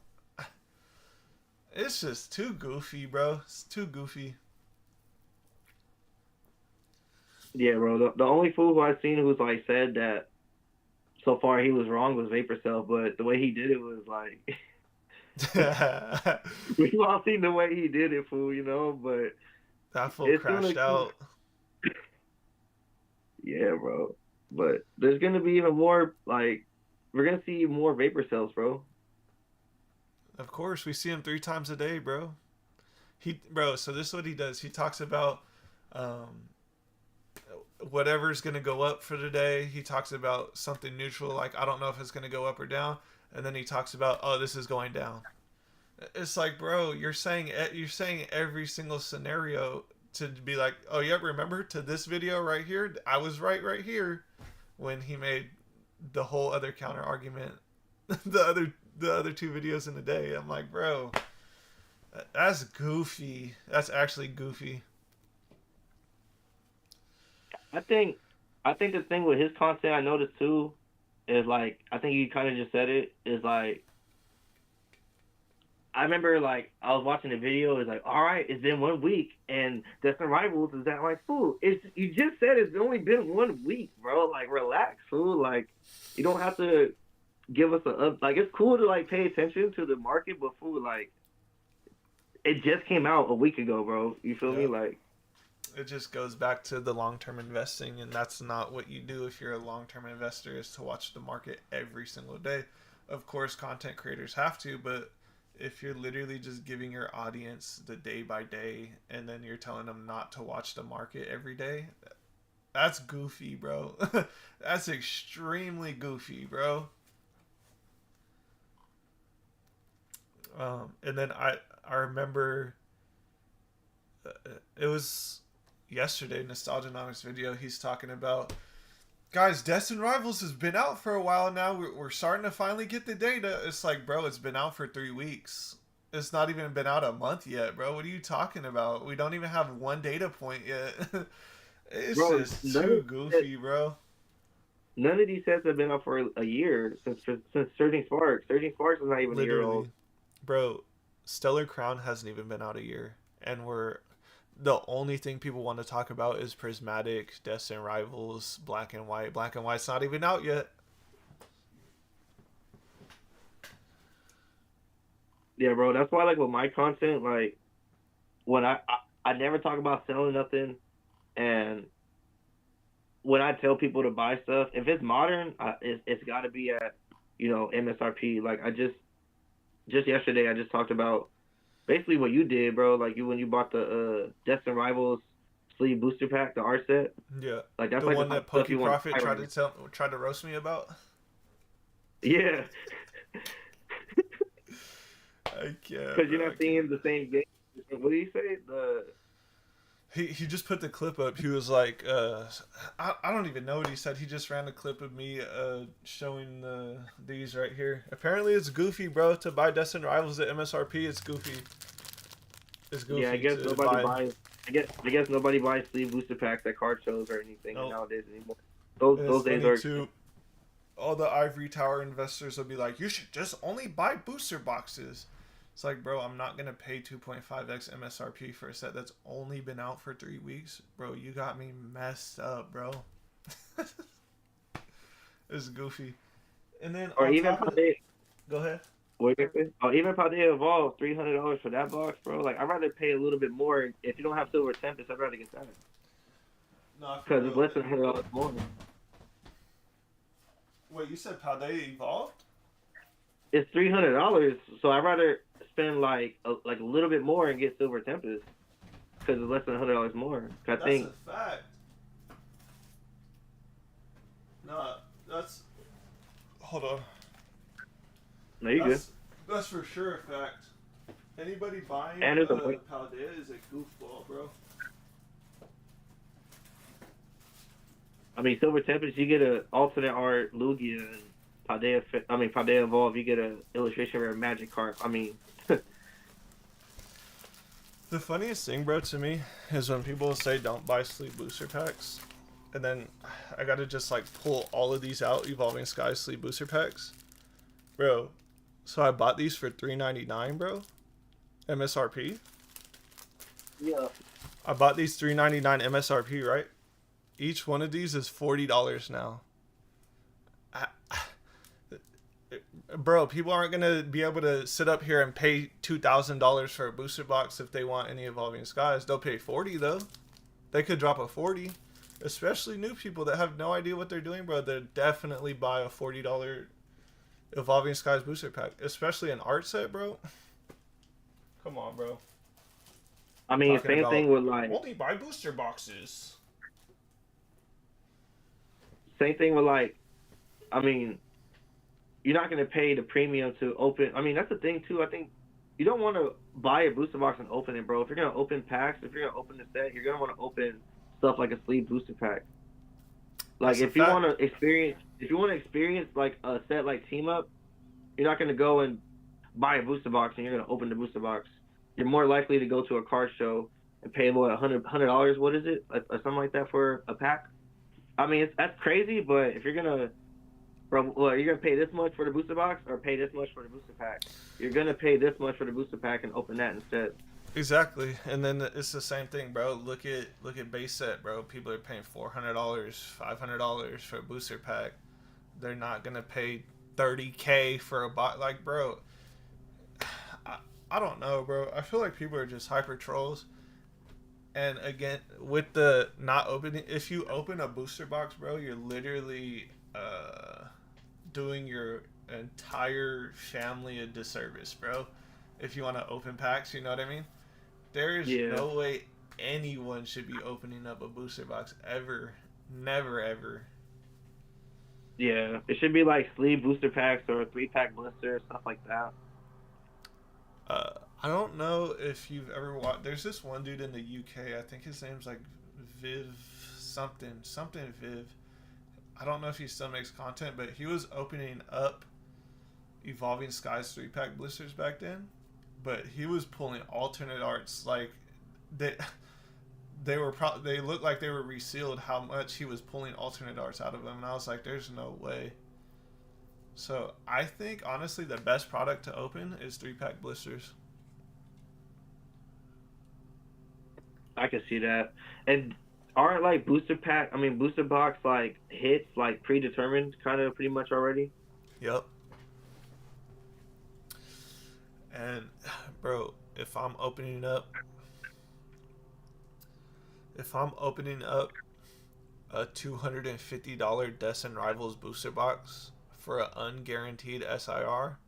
it's just too goofy, bro. It's too goofy. Yeah, bro. The only fool who I've seen who's like said that so far he was wrong was Vapor Cell, but the way he did it was like we've all seen the way he did it, fool. You know, but That fool it's crashed gonna out. yeah, bro. But there's gonna be even more like we're gonna see more Vapor Cells, bro. Of course, we see him 3 times a day, bro. Bro. So this is what he does. He talks about um, whatever's gonna go up for the day. He talks about something neutral, like I don't know if it's gonna go up or down, and then he talks about, oh, this is going down. It's like, bro, you're saying every single scenario to be like, oh yeah, remember to this video right here, I was right here, when he made the whole other counter argument, the other 2 videos in a day. I'm like, bro, that's goofy. That's actually goofy. I think I think the thing with his content I noticed too is like I think you kind of just said it is like I remember like I was watching the video. It's like, all right, it's been 1 week, and Destin Rivals is that like, fool? It's you just said it's only been 1 week, bro. Like, relax, fool. Like, you don't have to give us a up. Like, it's cool to like pay attention to the market, but fool, like, it just came out a week ago, bro. You feel me? Yep. Like, It just goes back to the long-term investing, and that's not what you do if you're a long-term investor, is to watch the market every single day. Of course, content creators have to, but if you're literally just giving your audience the day by day and then you're telling them not to watch the market every day, that's goofy, bro. That's extremely goofy, bro. And then I remember it was yesterday, Nostalgianomics video. He's talking about, guys, Destin Rivals has been out for a while now. We're starting to finally get the data. It's like, bro, it's been out for 3 weeks. It's not even been out a month yet, bro. What are you talking about? We don't even have one data point yet. It's bro, just too goofy, bro. none of these sets have been up for a year since Surging Sparks. Surging Sparks is not even a year old. Literally, bro. Stellar Crown hasn't even been out a year, and the only thing people want to talk about is Prismatic, Destin Rivals, Black and White. Black and White's not even out yet. Yeah, bro. That's why, like, with my content, like, when I never talk about selling nothing, and when I tell people to buy stuff, if it's modern, it's got to be at, MSRP. Like, I just yesterday, I just talked about basically what you did, bro. Like, when you bought the Destin Rivals sleeve booster pack, the R set. Yeah, Like, that's the like one the that stuff you want Profit to buy. tried to roast me about. Yeah, I can't. because you're Bro, I not seeing can't. the same game. What do you say? He just put the clip up. He was like, I don't even know what he said. He just ran a clip of me showing these right here. Apparently it's goofy, bro, to buy Destin Rivals at MSRP. It's goofy. It's Yeah, I goofy guess to nobody buy. buys. I guess nobody buys sleeve booster packs at card shows or anything No, nowadays anymore. Those and it's those days funny are too. All the Ivory Tower investors will be like, you should just only buy booster boxes. It's like, bro, I'm not going to pay 2.5x MSRP for a set that's only been out for 3 weeks. Bro, you got me messed up, bro. It's goofy. And then or on even top of it, Pade. go ahead. What you say? Or even Pade Evolve, $300 for that box, bro. Like I'd rather pay a little bit more if you don't have Silver Tempest. I'd rather get that No, for because it's real. less than $100 more. Wait, you said Pade evolved? It's $300, so I'd rather spend like a little bit more and get Silver Tempest because it's less than $100 more. I That's think. a fact. No, that's. Hold on. No, you good. That's for sure a fact. Anybody buying And there's a Paldea is a goofball, bro. I mean, Silver Tempest, you get a alternate art Lugia, and Paldea Evolve, you get a illustration rare Magic card. I mean, The funniest thing, bro, to me is when people say don't buy sleep booster packs, and then I gotta just like pull all of these out. Evolving Sky Sleep booster packs, bro. So I bought these for $3.99, bro. MSRP. Yeah. I bought these $3.99 MSRP, right? Each one of these is $40 now. I, bro, people aren't gonna be able to sit up here and pay $2,000 for a booster box if they want any Evolving Skies. They'll pay 40 though. They could drop a 40, especially new people that have no idea what they're doing, bro. They'll definitely buy a $40 Evolving Skies booster pack, especially an art set, bro. Come on, bro. I mean, Talking same about thing with like, only buy booster boxes. same thing with like, I mean, you're not gonna pay the premium to open. I mean, that's the thing too. I think you don't want to buy a booster box and open it, bro. If you're gonna open packs, if you're gonna open the set, you're gonna want to open stuff like a sleeve booster pack. Like That's a if you want fact. to experience, like a set like Team Up, you're not gonna go and buy a booster box and you're gonna open the booster box. You're more likely to go to a card show and pay what $100. What is it? Or something like that for a pack. I mean, that's crazy, but if you're gonna, bro, well, you're gonna pay this much for the booster box or pay this much for the booster pack. You're gonna pay this much for the booster pack and open that instead. Exactly, and then it's the same thing, bro. Look at base set, bro. People are paying $400, $500 for a booster pack. They're not gonna pay 30K for a bot. Like, bro, I don't know, bro. I feel like people are just hyper trolls. And again, with the not opening, if you open a booster box, bro, you're literally doing your entire family a disservice, bro. If you want to open packs, you know what I mean? There's Yeah, no way anyone should be opening up a booster box ever. Never, ever. yeah. It should be like sleeve booster packs or 3-pack blisters, stuff like that. I don't know if you've ever watched. There's this one dude in the UK. I think his name's like Viv something Viv. I don't know if he still makes content, but he was opening up Evolving Skies 3-pack blisters back then. But he was pulling alternate arts like they they looked like they were resealed. How much he was pulling alternate arts out of them, and I was like, "There's no way." So I think honestly, the best product to open is 3-pack blisters. I can see that. And aren't like booster box like hits like predetermined kind of pretty much already? Yep. And bro, if I'm opening up a $250 Deaths and Rivals booster box for an unguaranteed SIR,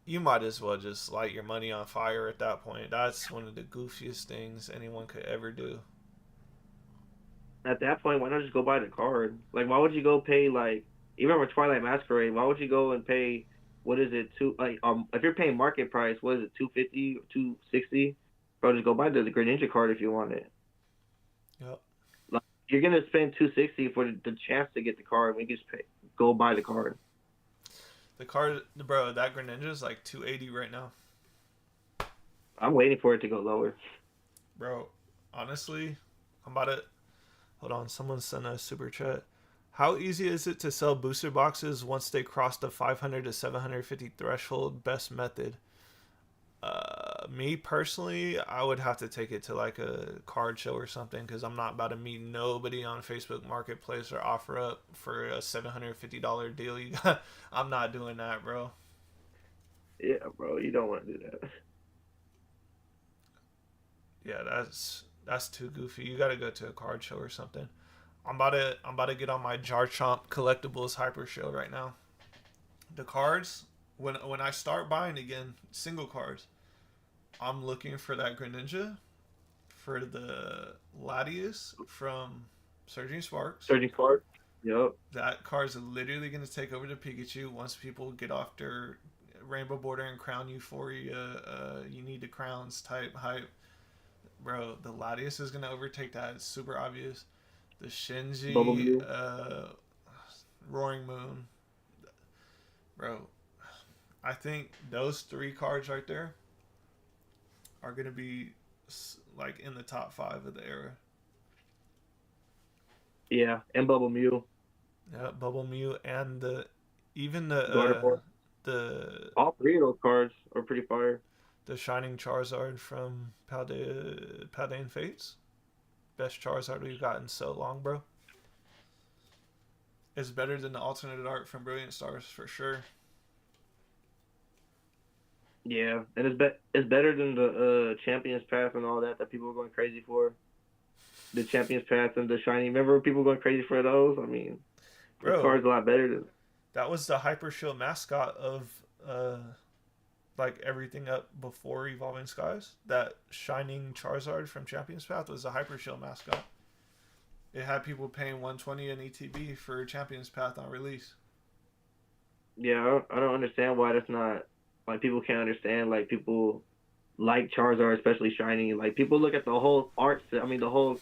you might as well just light your money on fire at that point. That's one of the goofiest things anyone could ever do. At that point, why not just go buy the card? Like, why would you go pay like even with Twilight Masquerade? Why would you go and pay what is it two like if you're paying market price, what is it 250 or 260? Bro, just go buy the Greninja card if you want it. Yep. Like, you're gonna spend 260 for the chance to get the card. We just go buy the card. The card, bro, that Greninja is like 280 right now. I'm waiting for it to go lower. Bro, honestly, I'm about to. Hold on, someone sent a super chat. How easy is it to sell booster boxes once they cross the 500 to 750 threshold? Best method. Me personally, I would have to take it to like a card show or something because I'm not about to meet nobody on Facebook Marketplace or offer up for a $750 deal. I'm not doing that, bro. Yeah, bro, you don't want to do that. Yeah, that's too goofy. You got to go to a card show or something. I'm about to get on my Jar Chomp collectibles hyper show right now. The cards, when I start buying again single cards, I'm looking for that Greninja, for the Latias from Surging Sparks. Surging card. Yep. That card's literally going to take over the Pikachu once people get off their Rainbow Border and Crown Euphoria. You need the crowns type hype. Bro, the Latias is going to overtake that. It's super obvious. The Bubble Shinji, Blue. Roaring Moon. Bro, I think those 3 cards right there are going to be like in the top 5 of the era. Yeah, and Bubble Mew, Yeah, Bubble Mew and the even the Gardevoir. the All three of those cards are pretty fire. the Shining Charizard from Paldean Fates. Best Charizard we've gotten so long, bro. It's better than the alternate art from Brilliant Stars for sure. Yeah, and it's better than the Champions Path and all that people were going crazy for. The Champions Path and the Shiny. Remember people going crazy for those? I mean, this Bro, card's a lot better than. that was the Hyper Shield mascot of uh like everything up before Evolving Skies. That Shining Charizard from Champions Path was the Hyper Shield mascot. It had people paying 120 in ETB for Champions Path on release. Yeah, I don't understand why that's not like people can't understand like people like Charizard, especially Shiny. Like people look at the whole art set. I mean, the whole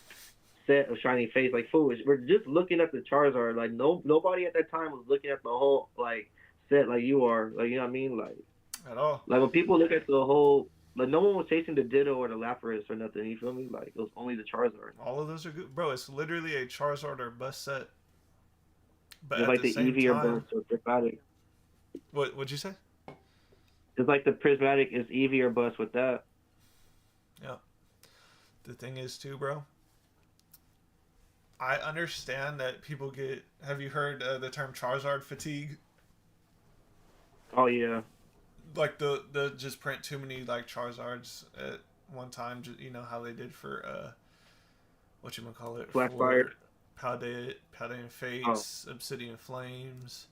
set of Shiny Face like foolish. We're just looking at the Charizard. Like nobody at that time was looking at the whole like set like you are. Like you know what I mean? At all. Like when people look at the whole. Like no one was chasing the Ditto or the Lapras or nothing. You feel me? Like it was only the Charizard. All of those are good. Bro, it's literally a Charizard or bust set. But Just at like the the same Eevee or time, Bust or Prismatic. what'd you say? Just like the Prismatic is Eevee or Bust with that. Yeah. The thing is, too, bro, I understand that people get. Have you heard the term Charizard fatigue? Oh yeah. Like the just print too many like Charizards at one time. You know how they did for what you gonna call it Black Fire. for Paldean Oh, Fates, Obsidian Flames,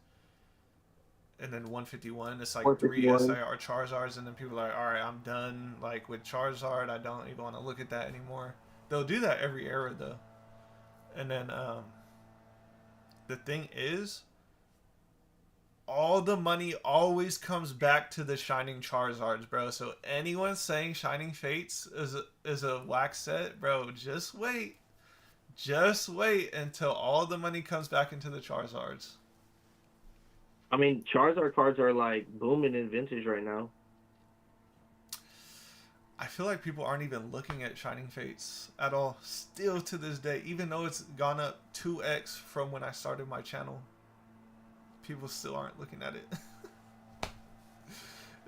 and then 151. It's like three 151. SIR Charizards, and then people are like, all right, I'm done. Like with Charizard, I don't even want to look at that anymore. They'll do that every era though, and then the thing is, all the money always comes back to the Shining Charizards, bro. So anyone saying Shining Fates is a whack set, bro, just wait. Just wait until all the money comes back into the Charizards. I mean, Charizard cards are like booming in vintage right now. I feel like people aren't even looking at Shining Fates at all. Still to this day, even though it's gone up 2x from when I started my channel, people still aren't looking at it.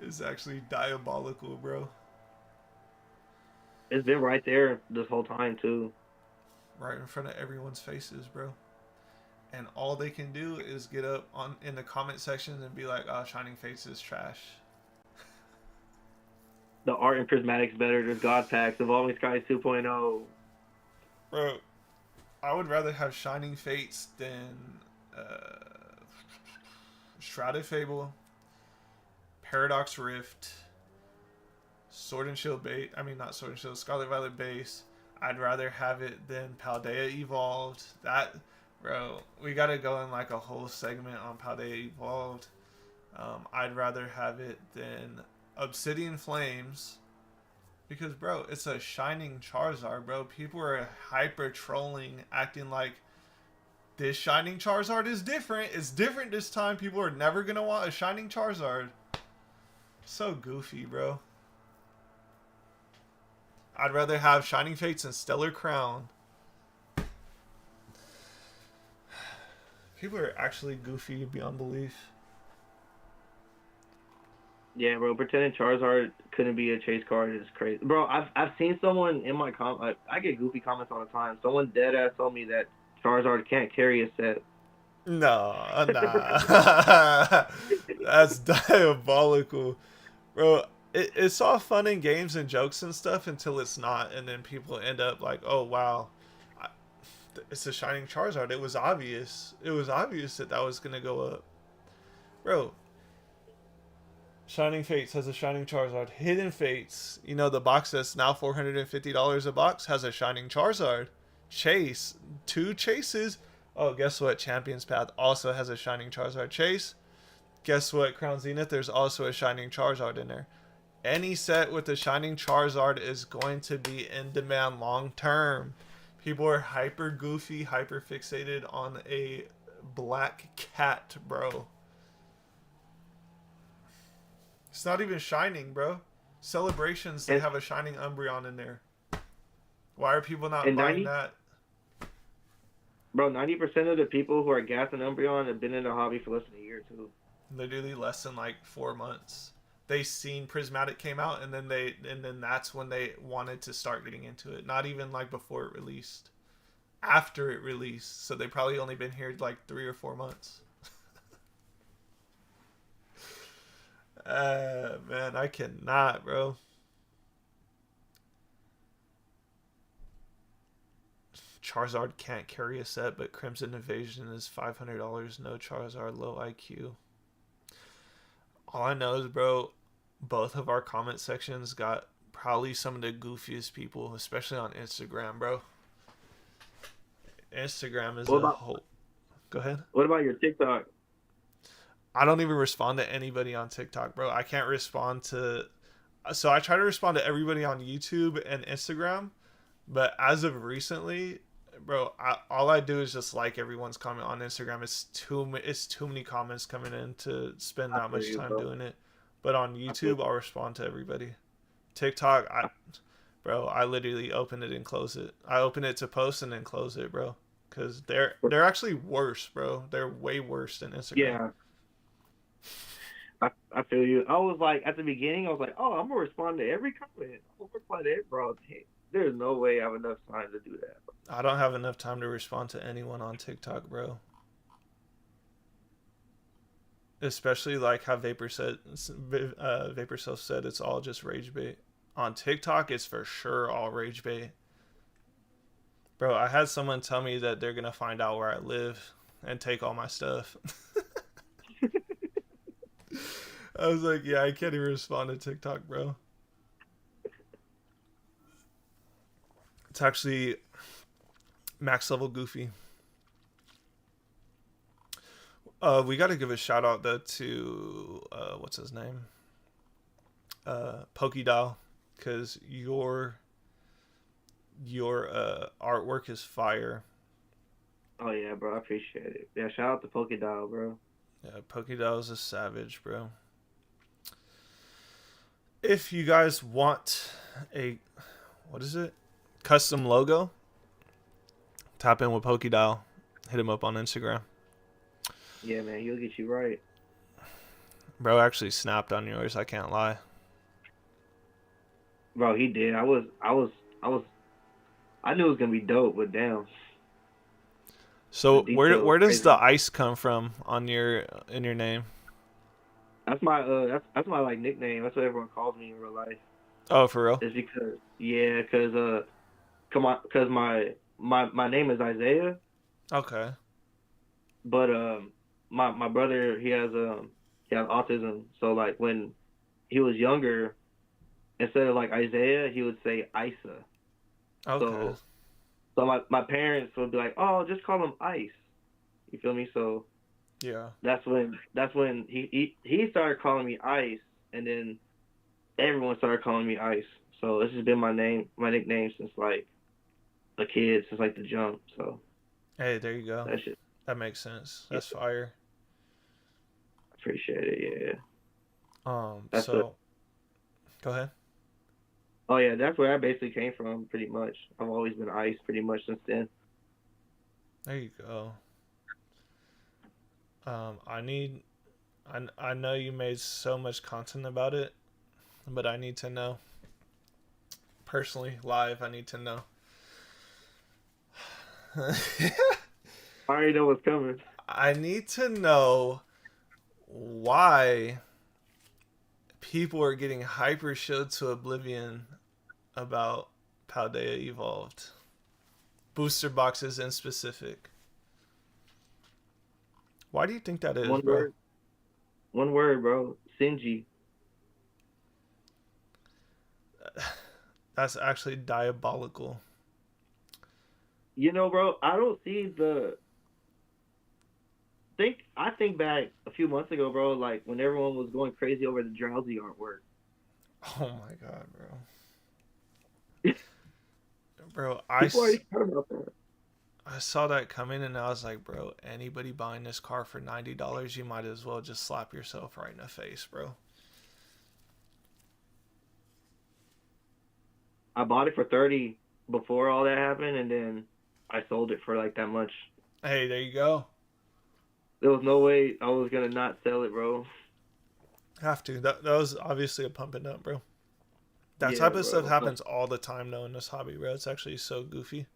It's actually diabolical, bro. It's been right there this whole time too. Right in front of everyone's faces, bro. And all they can do is get up on in the comment section and be like, "Oh, Shining Fates is trash." The art in Prismatic's better. There's God Packs, Evolving Skies 2.0. Bro, I would rather have Shining Fates than Shrouded Fable, Paradox Rift, Sword and Shield base. I mean, not Sword and Shield, Scarlet Violet base. I'd rather have it than Paldea Evolved. That, bro, we gotta go in like a whole segment on Paldea Evolved. I'd rather have it than Obsidian Flames because, bro, it's a Shining Charizard, bro. People are hyper trolling, acting like this Shining Charizard is different. It's different this time. People are never gonna want a Shining Charizard. So goofy, bro. I'd rather have Shining Fates and Stellar Crown. People are actually goofy beyond belief. Yeah, bro. Pretending Charizard couldn't be a chase card is crazy, bro. I've seen someone in my I get goofy comments all the time. Someone dead ass told me that Charizard can't carry a set. No, nah. That's diabolical. Bro, it's all fun and games and jokes and stuff until it's not. And then people end up like, oh, wow. It's a Shining Charizard. It was obvious. It was obvious that that was going to go up. Bro, Shining Fates has a Shining Charizard. Hidden Fates, you know, the box that's now $450 a box, has a Shining Charizard. Chase, two chases. Oh, guess what? Champions Path also has a Shining Charizard. Chase, guess what? Crown Zenith, there's also a Shining Charizard in there. Any set with a Shining Charizard is going to be in demand long term. People are hyper goofy, hyper fixated on a black cat, bro. It's not even shining, bro. Celebrations, they And have a shining Umbreon in there. Why are people not and buying 90, that? bro, 90% of the people who are gassing Umbreon have been in the hobby for less than a year too. Literally less than like 4 months. They seen Prismatic came out, and then that's when they wanted to start getting into it. Not even like before it released, after it released. So they probably only been here like 3 or 4 months. Man, I cannot, bro. Charizard can't carry a set, but Crimson Invasion is $500. No Charizard, low IQ. All I know is, bro, both of our comment sections got probably some of the goofiest people, especially on Instagram, bro. Instagram is What a about whole. Go ahead. what about your TikTok? I don't even respond to anybody on TikTok, bro. I can't respond to. So I try to respond to everybody on YouTube and Instagram, but as of recently, bro, all I do is just like everyone's comment on Instagram. It's too many comments coming in to spend I that feel much you, time bro. doing it. But on I feel YouTube, I'll respond to everybody. TikTok, bro, I literally open it and close it. I open it to post and then close it, bro. Cause they're actually worse, bro. They're way worse than Instagram. yeah, I feel you. I was like at the beginning, I was like, oh, I'm gonna respond to every comment. I'm gonna reply to it, bro. There's no way I have enough time to do that. I don't have enough time to respond to anyone on TikTok, bro. Especially like how Vapor Self said it's all just rage bait. On TikTok, it's for sure all rage bait. Bro, I had someone tell me that they're gonna find out where I live and take all my stuff. I was like, yeah, I can't even respond to TikTok, bro. It's actually max level goofy. We got to give a shout out though to what's his name, Pokédoll, because your artwork is fire. Oh yeah, bro. I appreciate it. Yeah, shout out to Pokédoll, bro. Yeah, Pokédoll is a savage, bro. If you guys want a what is it, custom logo, tap in with Pokédoll. Hit him up on Instagram. Yeah, man, he'll get you right. Bro actually snapped on yours. I can't lie. Bro, he did. I knew it was gonna be dope, but damn, the So detail was where does the crazy. ice come from on your in your name? That's my like nickname. That's what everyone calls me in real life. Oh, for real? It's because yeah, come on, cause my name is Isaiah, Okay. but my brother he has autism, so like when he was younger, instead of like Isaiah, he would say Isa. Okay. So my parents would be like, oh, just call him Ice. You feel me? So Yeah. that's when he started calling me Ice, and then everyone started calling me Ice. So this has been my nickname since like a kid, since like the jump. So Hey, there you go. that shit, That makes sense. yeah, That's fire. appreciate it. Yeah, that's the So go ahead. oh yeah, that's where I basically came from. Pretty much, I've always been Ice pretty much since then. There you go. I need. I know you made so much content about it, but I need to know personally, live. I need to know. I already know what's coming. I need to know why people are getting hyper showed to oblivion about Paldea Evolved. Booster boxes in specific. Why do you think that is, One bro? word, one word, bro. Sinji. That's actually diabolical. You know, bro, I don't see the think I think back a few months ago, bro, like when everyone was going crazy over the drowsy artwork. Oh my god, bro. Bro, People already heard about that. I saw that coming and I was like, bro, anybody buying this car for $90, you might as well just slap yourself right in the face, bro. I bought it for 30 before all that happened, and then I sold it for like that much Hey, there you go. There was no way I was gonna not sell it, bro. Have to. That was obviously a pump and dump, bro. That Yeah, type of stuff bro. happens all the time, though, in this hobby, bro. It's actually so goofy.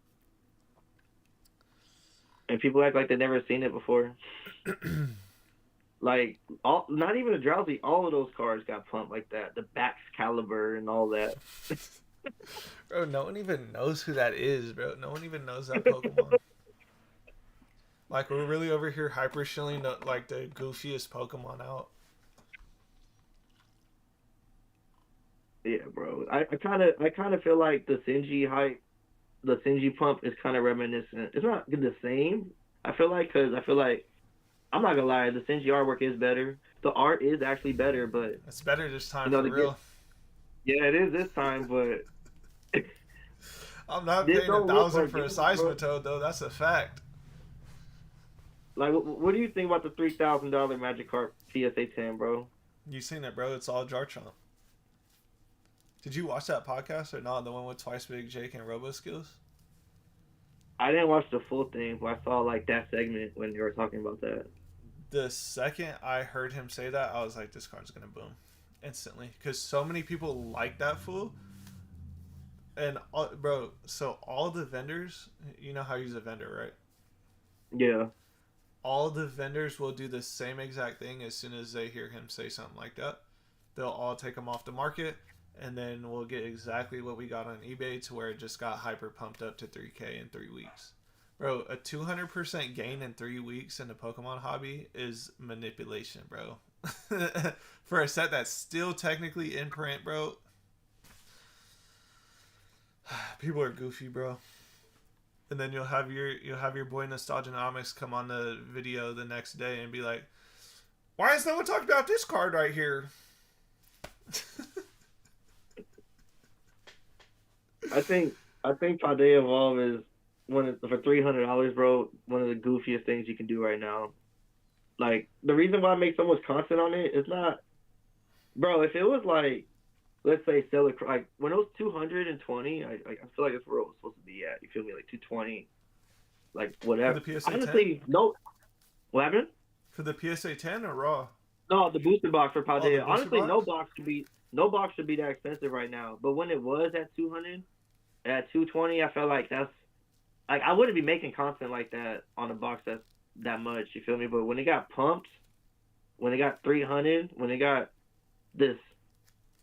And people act like they never seen it before. Like all, not even a drowsy. All of those cards got pumped like that. The Bax Caliber and all that. Bro, no one even knows who that is, bro. No one even knows that Pokemon. Like, we're really over here hyper shilling like the goofiest Pokemon out. Yeah, bro. I kind of feel like the Sinji hype, the Sinji pump is kind of reminiscent. It's not the same. I feel like I'm not gonna lie, the Sinji artwork is better. The art is actually better, but It's better this time you know for to get real. yeah, it is this time, but I'm not this paying a don't look thousand for a organic, bro. Seismitoad, though. That's a fact. Like, what do you think about the $3,000 Magikarp PSA 10, bro? You seen it, bro. It's all Jarchomp. Did you watch that podcast or not? The one with Twice Big Jake and Robo Skills? I didn't watch the full thing, but I saw like that segment when they were talking about that. The second I heard him say that, I was like, this card's going to boom instantly. Because so many people like that fool. And, bro, so all the vendors, you know how he's a vendor, right? Yeah, All the vendors will do the same exact thing as soon as they hear him say something like that. They'll all take them off the market, and then we'll get exactly what we got on eBay to where it just got hyper pumped up to 3K in 3 weeks. Bro, a 200% gain in 3 weeks in the Pokemon hobby is manipulation, bro. For a set that's still technically in print, bro. People are goofy, bro. And then you'll have your boy Nostalgianomics come on the video the next day and be like, "Why has no one talked about this card right here?" I think Paldea Evolve is for $300, bro. One of the goofiest things you can do right now. Like the reason why I make so much content on it is not, bro. If it was like, let's say sell it like when it was 220, I feel like that's where it was supposed to be at. You feel me? Like 220, like For whatever. the PSA 10? Honestly, no. What happened? For the PSA 10 or Raw? No, the booster box for Oh, the Paldea. booster Honestly, box? no box should be that expensive right now. But when it was at 200, at 220, I felt like that's like I wouldn't be making content like that on a box that's that much. You feel me? But when it got pumped, when it got 300, when it got this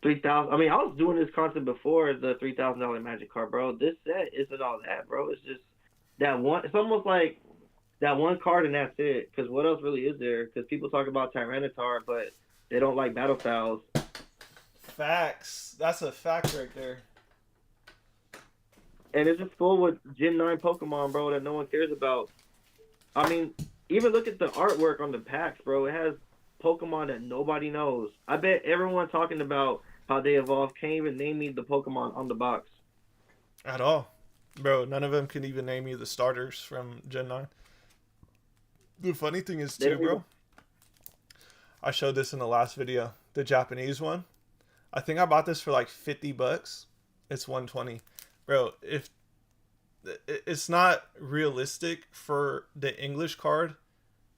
3,000. I mean, I was doing this content before the $3,000 Magic card, bro. This set isn't all that, bro. It's just that one. It's almost like that one card and that's it. Because what else really is there? Because people talk about Tyranitar, but they don't like battle styles. Facts. That's a fact right there. And it's just full with Gen 9 Pokemon, bro, that no one cares about. I mean, even look at the artwork on the packs, bro. It has Pokemon that nobody knows. I bet everyone talking about how they evolve can't even name me the Pokemon on the box. At all. Bro, none of them can even name you the starters from Gen 9. The funny thing is, They too, don't even, bro, I showed this in the last video. The Japanese one. I think I bought this for like $50. It's 120. Bro, if it's not realistic for the English card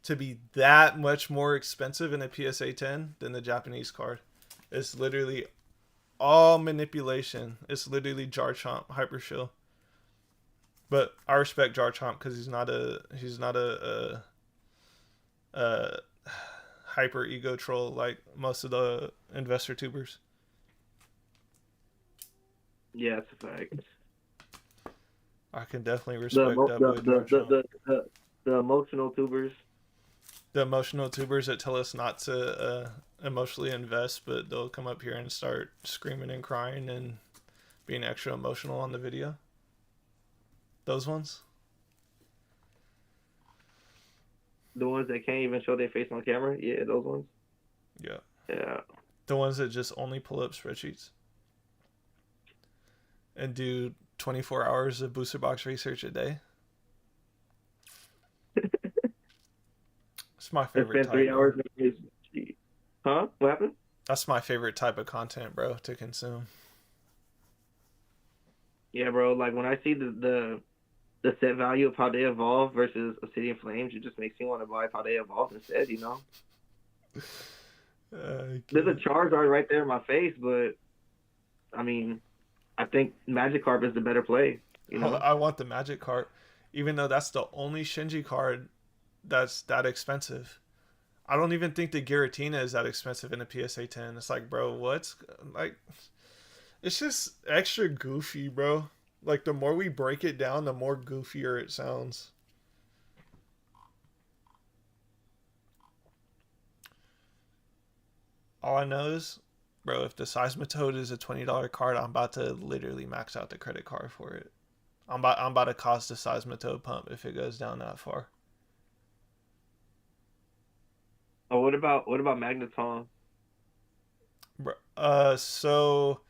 to be that much more expensive in a PSA 10 than the Japanese card. It's literally all manipulation. It's literally Jarchomp Hyper Shield. But I respect Jarchomp because he's not a hyper ego troll like most of the investor tubers. yeah, it's a fact. I can definitely The respect that boy Jarchomp. the emotional tubers. The emotional tubers that tell us not to emotionally invest, but they'll come up here and start screaming and crying and being extra emotional on the video. Those ones. The ones that can't even show their face on camera. Yeah, those ones. Yeah. Yeah. The ones that just only pull up spreadsheets and do 24 hours of booster box research a day. It's my I favorite spent type, 3 hours bro. in his. Huh? What happened? That's my favorite type of content, bro, to consume. Yeah, bro. Like when I see the the set value of how they evolve versus Obsidian Flames, it just makes me want to buy how they evolved instead. You know, I there's a can't. Charizard right there in my face, but I mean, I think Magikarp is the better play. You know, I want the Magic card, even though that's the only Shinji card that's that expensive. I don't even think the Giratina is that expensive in a PSA 10. It's like, bro, what's like? It's just extra goofy, bro. Like the more we break it down, the more goofier it sounds. All I know is, bro, if the Seismitoad is a $20 card, I'm about to literally max out the credit card for it. I'm about to cost the Seismitoad pump if it goes down that far. oh, what about Magneton? So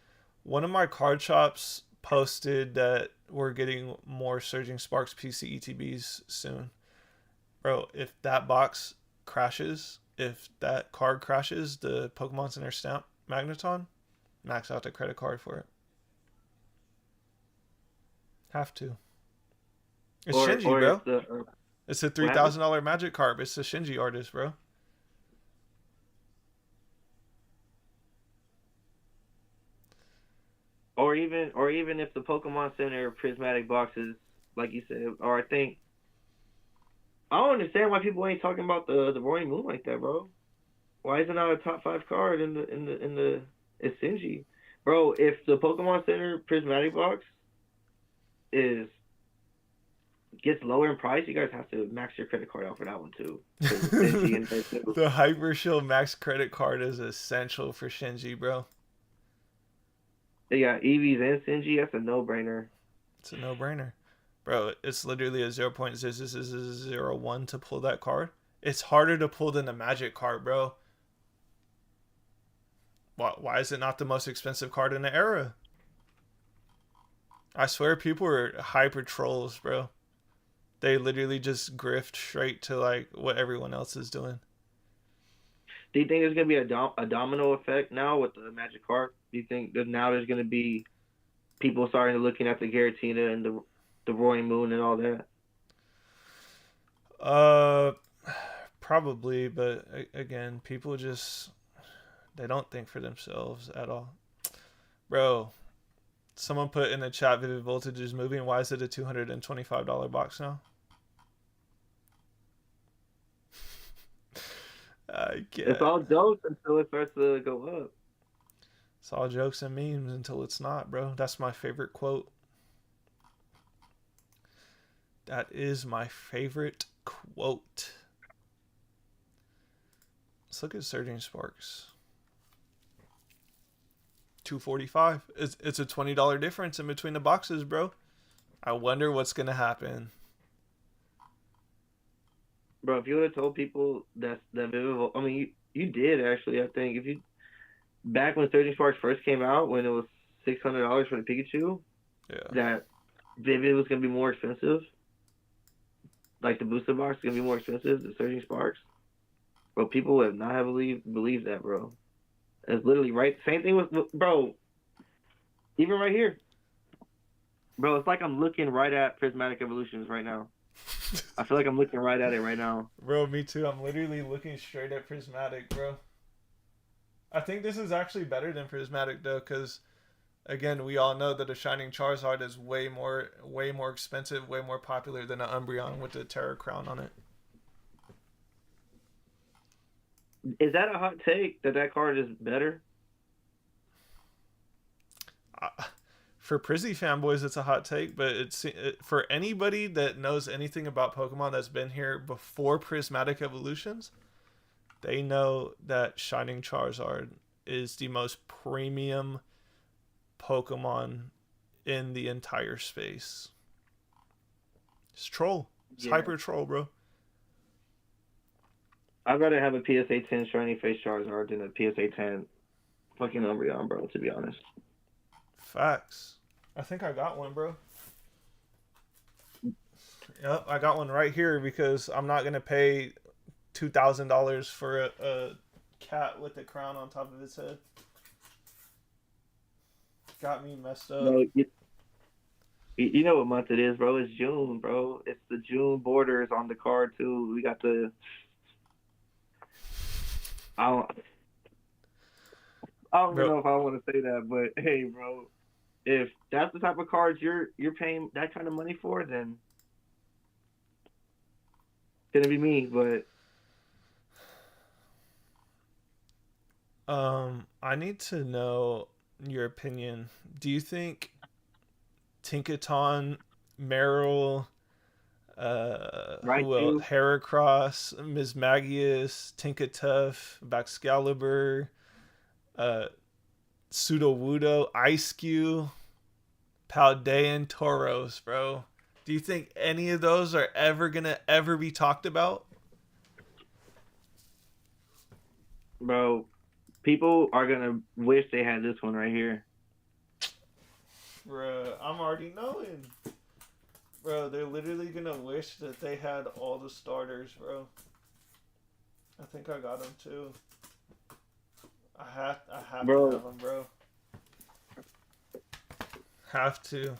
one of my card shops posted that we're getting more Surging Sparks PC ETBs soon. Bro, if that box crashes, if that card crashes, the Pokemon Center stamp Magneton, max out the credit card for it. Have to. It's Shinji, Or if bro. the It's a what happened? $3,000 Magic card. It's a Shinji artist, bro. Or even if the Pokemon Center prismatic boxes, like you said, or I don't understand why people ain't talking about the Roaring Moon like that, bro. Why isn't that a top five card in the it's Sinji, bro? If the Pokemon Center prismatic box is gets lower in price, you guys have to max your credit card out for that one too, because it's Sinji in there too. The Hyper Shield Max credit card is essential for Shinji, bro. They got Eevees and Sinji. That's a no brainer. It's a no brainer. Bro, it's literally a 0.0001 to pull that card. It's harder to pull than the Magic card, bro. Why is it not the most expensive card in the era? I swear people are hyper trolls, bro. They literally just grift straight to like what everyone else is doing. Do you think there's gonna be a domino effect now with the Magic card? Do you think that now there's gonna be people starting to looking at the Giratina and the Roaring Moon and all that? Uh, Probably, but again, people just they don't think for themselves at all, bro. Someone put in the chat, Vivid Voltage is moving. Why is it a $225 box now? I It's get. all jokes until it starts to go up. It's all jokes and memes until it's not, bro. That's my favorite quote. That is my favorite quote. Let's look at Surging Sparks. 245. It's a $20 difference in between the boxes, bro. I wonder what's gonna happen. Bro, if you would have told people that Vivid, I mean, you did actually. I think if you back when Surging Sparks first came out, when it was $600 for the Pikachu, Yeah. that Vivid was gonna be more expensive. Like the booster box is gonna be more expensive than Surging Sparks. Bro, people would not have believed that, bro. It's literally right. Same thing with bro. Even right here, bro. It's like I'm looking right at Prismatic Evolutions right now. I feel like I'm looking right at it right now. Bro, me too. I'm literally looking straight at Prismatic, bro. I think this is actually better than Prismatic though, because again, we all know that a Shining Charizard is way more expensive, way more popular than an Umbreon with the Terra Crown on it. Is that a hot take that card is better? Uh, for Prizzy fanboys, it's a hot take, but for anybody that knows anything about Pokemon that's been here before Prismatic Evolutions, they know that Shining Charizard is the most premium Pokemon in the entire space. It's troll. It's Yeah. hyper troll, bro. I'd rather have a PSA 10 shiny face Charizard than a PSA 10 fucking Umbreon, bro. To be honest. Facts. I think I got one, bro. Yep, I got one right here because I'm not gonna pay $2,000 for a cat with a crown on top of its head. Got me messed up. No, You know what month it is, bro? It's June, bro. It's the June borders on the card too. We got the. I don't. I don't even Bro, know if I want to say that, but hey, bro, if that's the type of cards you're paying that kind of money for, then it's gonna be me. But I need to know your opinion. Do you think Tinkaton, Meryl, right, who else? you, Heracross, Ms. Magius, Tinkatuff, Baxcalibur, uh, Sudowoodo, Ice-Q, Paldean, Tauros, bro. Do you think any of those are ever gonna ever be talked about? bro, people are gonna wish they had this one right here. Bro, I'm already knowing. Bro, they're literally gonna wish that they had all the starters, bro. I think I got them too. I have to have Bro, them, bro. Have to.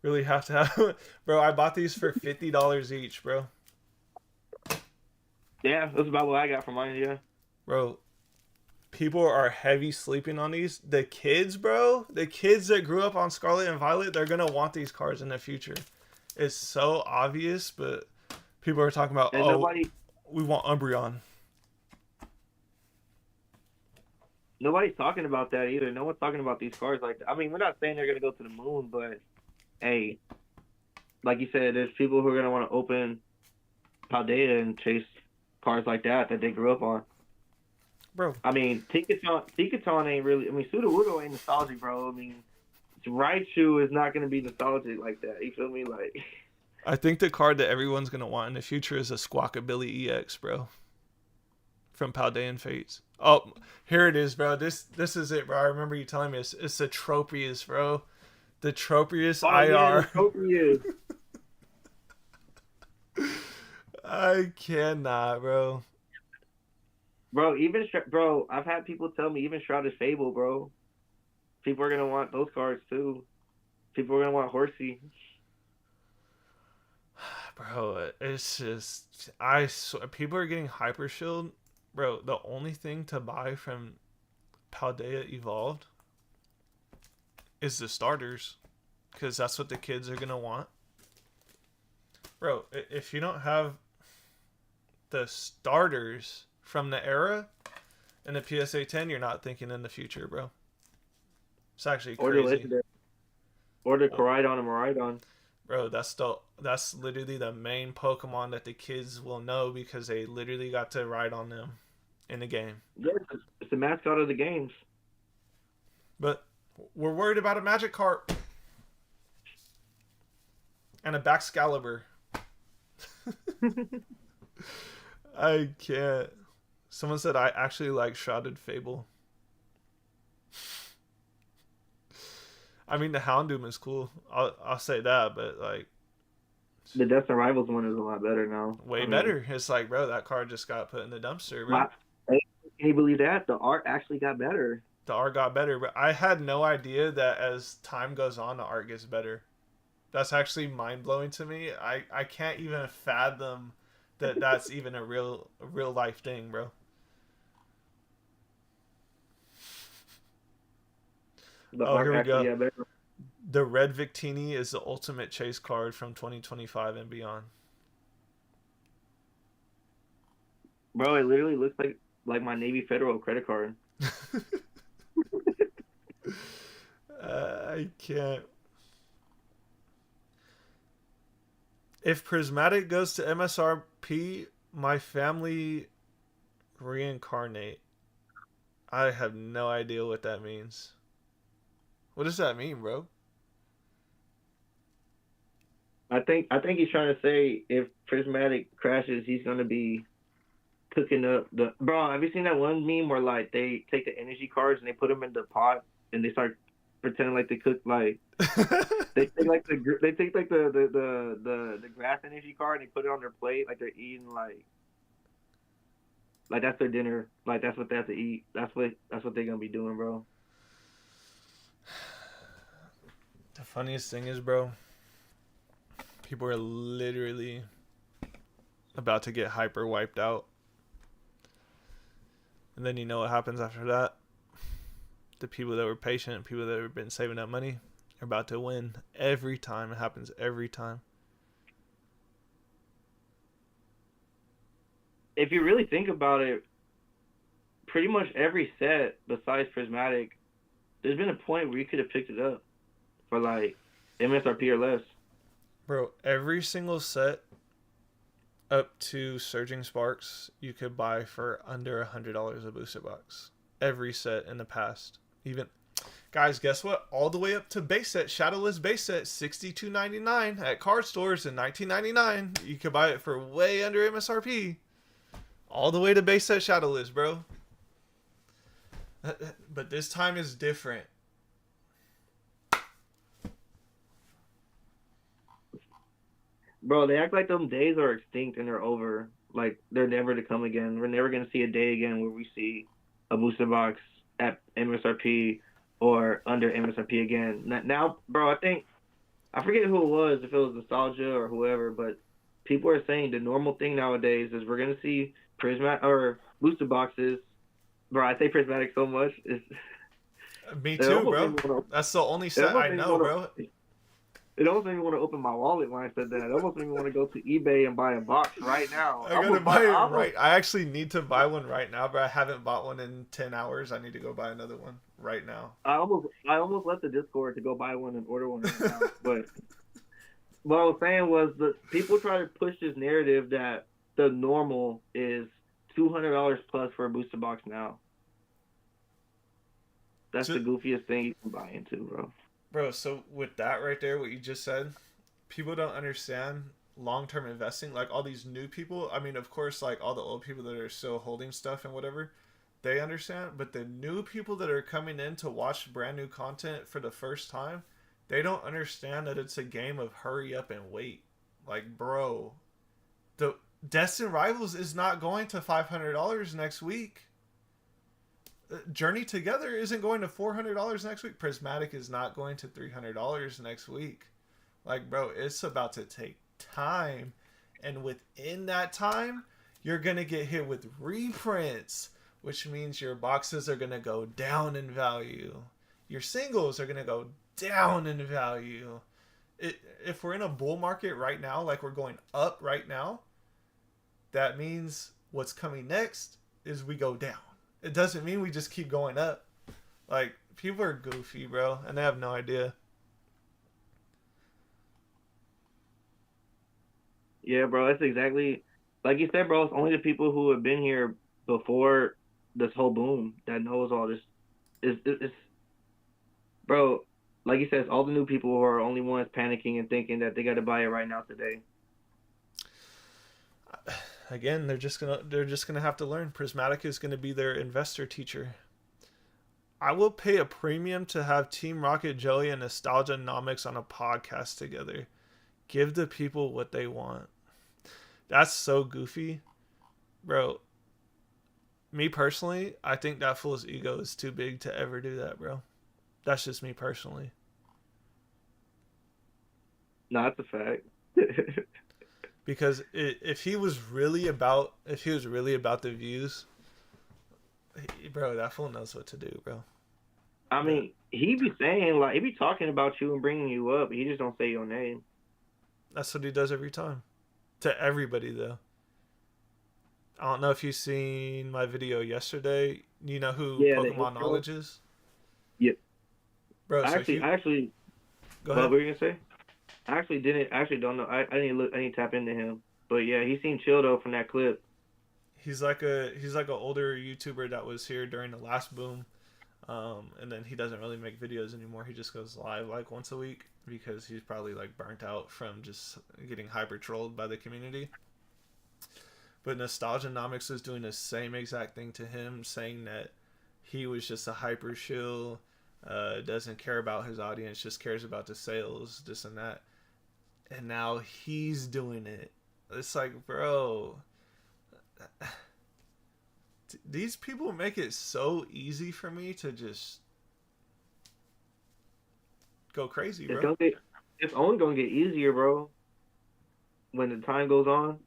Really have to have. Bro, I bought these for $50 each, bro. yeah, that's about what I got for mine. Yeah, Bro, people are heavy sleeping on these. The kids, bro, the kids that grew up on Scarlet and Violet, they're gonna want these cards in the future. It's so obvious, but people are talking about, and oh, nobody we want Umbreon. nobody's talking about that either. No one's talking about these cards like that. I mean, we're not saying they're gonna go to the moon, but hey, like you said, there's people who are gonna want to open Paldea and chase cards like that they grew up on. Bro, I mean, Tinkaton ain't really. I mean, Sudowoodo ain't nostalgic, bro. I mean, Raichu is not gonna be nostalgic like that. You feel me? Like, I think the card that everyone's gonna want in the future is a Squawkabilly EX, bro, from Paldean Fates. Oh, here it is, bro. This is it, bro. I remember you telling me it's the Tropius, bro. The Tropius oh yeah, the IR. trophy is, I cannot, bro. bro. Bro, I've had people tell me even Shrouded Fable, bro. People are gonna want those cards too. People are gonna want Horsey. Bro, it's just people are getting Hyper Shield. Bro, the only thing to buy from Paldea Evolved is the starters, because that's what the kids are gonna want. Bro, if you don't have the starters from the era in the PSA 10, you're not thinking in the future, bro. It's actually Or the crazy. legendary, or the Koraidon and Miraidon. Bro, that's literally the main Pokemon that the kids will know because they literally got to ride on them in the game. Yeah, it's the mascot of the games. But we're worried about a Magikarp and a Baxcalibur. I can't. Someone said I actually like Shrouded Fable. I mean, the Houndoom is cool. I'll say that, but like, The Death and Rivals one is a lot better now. way I mean, better. It's like, bro, that card just got put in the dumpster, bro. my, hey, can you believe that? The art actually got better. The art got better, but I had no idea that as time goes on, the art gets better. That's actually mind blowing to me. I can't even fathom that that's even a real life thing, bro. The Oh, art here we actually go. got better. The Red Victini is the ultimate chase card from 2025 and beyond. Bro, it literally looks like my Navy Federal credit card. I can't. If Prismatic goes to MSRP, my family reincarnate. I have no idea what that means. What does that mean, bro? I think he's trying to say if Prismatic crashes, he's gonna be cooking up the bro. Have you seen that one meme where like they take the energy cards and they put them in the pot and they start pretending like they cook like they take like the grass energy card and they put it on their plate like they're eating like that's their dinner like that's what they have to eat. That's what they're gonna be doing, bro. funniest thing is, bro, people are literally about to get hyper wiped out. And then you know what happens after that? The people that were patient, people that have been saving up money, are about to win every time. It happens every time. If you really think about it, pretty much every set besides Prismatic, there's been a point where you could have picked it up for like MSRP or less. Bro, every single set up to Surging Sparks you could buy for under $100 a booster box. Every set in the past. Even guys, guess what? All the way up to base set, Shadowless base set, $62.99 at card stores in $19.99. You could buy it for way under MSRP. All the way to base set Shadowless, bro. But this time is different. Bro, they act like them days are extinct and they're over. Like they're never to come again. We're never gonna see a day again where we see a booster box at MSRP or under MSRP again. Now, bro, I forget who it was, if it was Nostalgia or whoever, but people are saying the normal thing nowadays is we're gonna see Prismatic or booster boxes. Bro, I say Prismatic so much. Me too, bro. That's the only set I know, bro. It almost made me want to open my wallet when I said that. It almost made me want to go to eBay and buy a box right now. I gotta buy it right. I actually need to buy one right now, but I haven't bought one in 10 hours. I need to go buy another one right now. I almost left the Discord to go buy one and order one right now. But what I was saying was that people try to push this narrative that the normal is $200 plus for a booster box now. That's the goofiest thing you can buy into, bro. Bro, so with that right there, what you just said, people don't understand long-term investing. Like all these new people, I mean, of course, like all the old people that are still holding stuff and whatever, they understand. But the new people that are coming in to watch brand new content for the first time, they don't understand that it's a game of hurry up and wait. Like, bro, the Destined Rivals is not going to $500 next week. Journey Together isn't going to $400 next week. Prismatic is not going to $300 next week. Like, bro, it's about to take time. And within that time, you're going to get hit with reprints, which means your boxes are going to go down in value. Your singles are going to go down in value. If we're in a bull market right now, like we're going up right now, that means what's coming next is we go down. It doesn't mean we just keep going up. Like, people are goofy, bro, and they have no idea. Yeah, bro, that's exactly like you said, bro. It's only the people who have been here before this whole boom that knows all this. It's bro, like you said, it's all the new people who are only ones panicking and thinking that they got to buy it right now today. Again, they're just gonna have to learn. Prismatic is gonna be their investor teacher. I will pay a premium to have Team Rocket Joey and Nostalgia Nomics on a podcast together. Give the people what they want. That's so goofy, bro. Me personally, I think that fool's ego is too big to ever do that, bro. That's just me personally. No, that's a fact. Because if he was really about the views, bro, that fool knows what to do, bro. I mean, he be saying, like, he be talking about you and bringing you up. He just don't say your name. That's what he does every time. To everybody, though. I don't know if you've seen my video yesterday. You know who Pokemon Knowledge is? Yep. Bro, I actually. Go ahead. What were you gonna say? I actually don't know. I need to look. I need to tap into him. But yeah, he seemed chill though from that clip. He's like an older YouTuber that was here during the last boom, and then he doesn't really make videos anymore. He just goes live like once a week because he's probably like burnt out from just getting hyper trolled by the community. But Nostalgianomics is doing the same exact thing to him, saying that he was just a hyper shill, doesn't care about his audience, just cares about the sales, this and that. And now he's doing it. It's like, bro, these people make it so easy for me to just go crazy, It's bro. gonna get, it's only gonna get easier, bro. When the time goes on,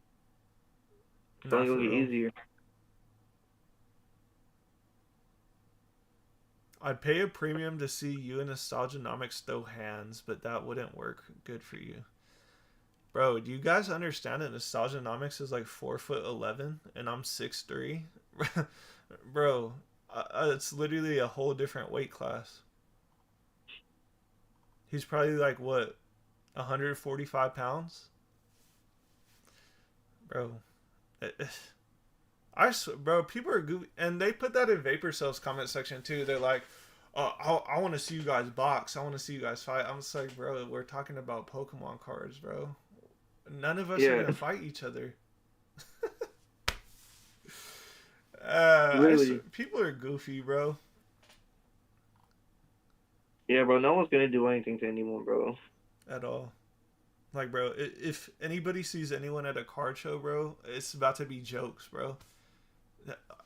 it's Not only for gonna get real. easier. I'd pay a premium to see you and Nostalgianomics throw hands, but that wouldn't work good for you. Bro, do you guys understand that Nostalgianomics is like 4'11" and I'm 6'3"? Bro, it's literally a whole different weight class. He's probably like what, 145 pounds? Bro, bro, people are goofy, and they put that in Vapor Cells comment section too. They're like, I want to see you guys box. I want to see you guys fight. I'm just like, bro, we're talking about Pokemon cards, bro. None of us are Yeah, gonna fight each other. really. People are goofy, bro. Yeah, bro. No one's gonna do anything to anyone, bro. At all. Like, bro, if anybody sees anyone at a card show, bro, it's about to be jokes, bro.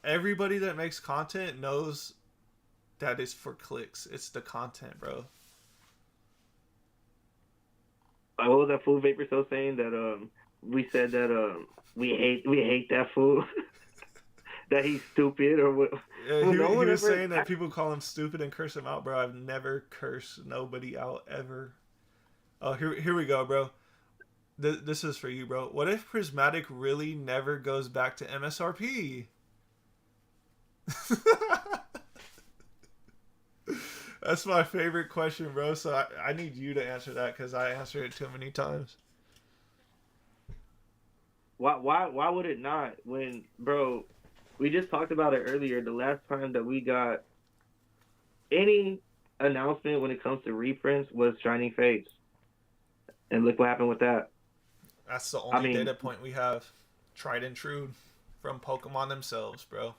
Everybody that makes content knows that it's for clicks. It's the content, bro. Like, what was that fool Vapor so saying that we said that we hate that fool that he's stupid or what? Yeah, Well, no he one was ever. saying that people call him stupid and curse him out, bro. I've never cursed nobody out ever. Oh, here we go, bro. This is for you, bro. What if Prismatic really never goes back to MSRP? That's my favorite question, bro. So I need you to answer that because I answered it too many times. Why would it not? When, bro, we just talked about it earlier. The last time that we got any announcement when it comes to reprints was Shining Fates, and look what happened with that. That's the I only mean, data point we have, tried and true, from Pokemon themselves, bro.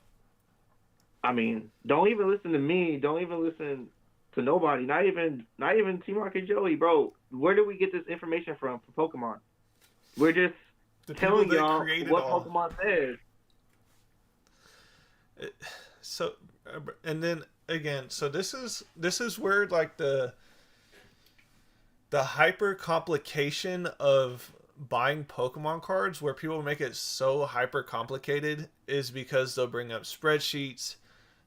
don't even listen to me. Don't even listen to nobody. Not even Team Rocket Joey, bro. Where do we get this information from for Pokemon? We're just The people telling that y'all created what all. Pokemon says. It, so, and then again, so this is where like the hyper complication of buying Pokemon cards, where people make it so hyper complicated, is because they'll bring up spreadsheets,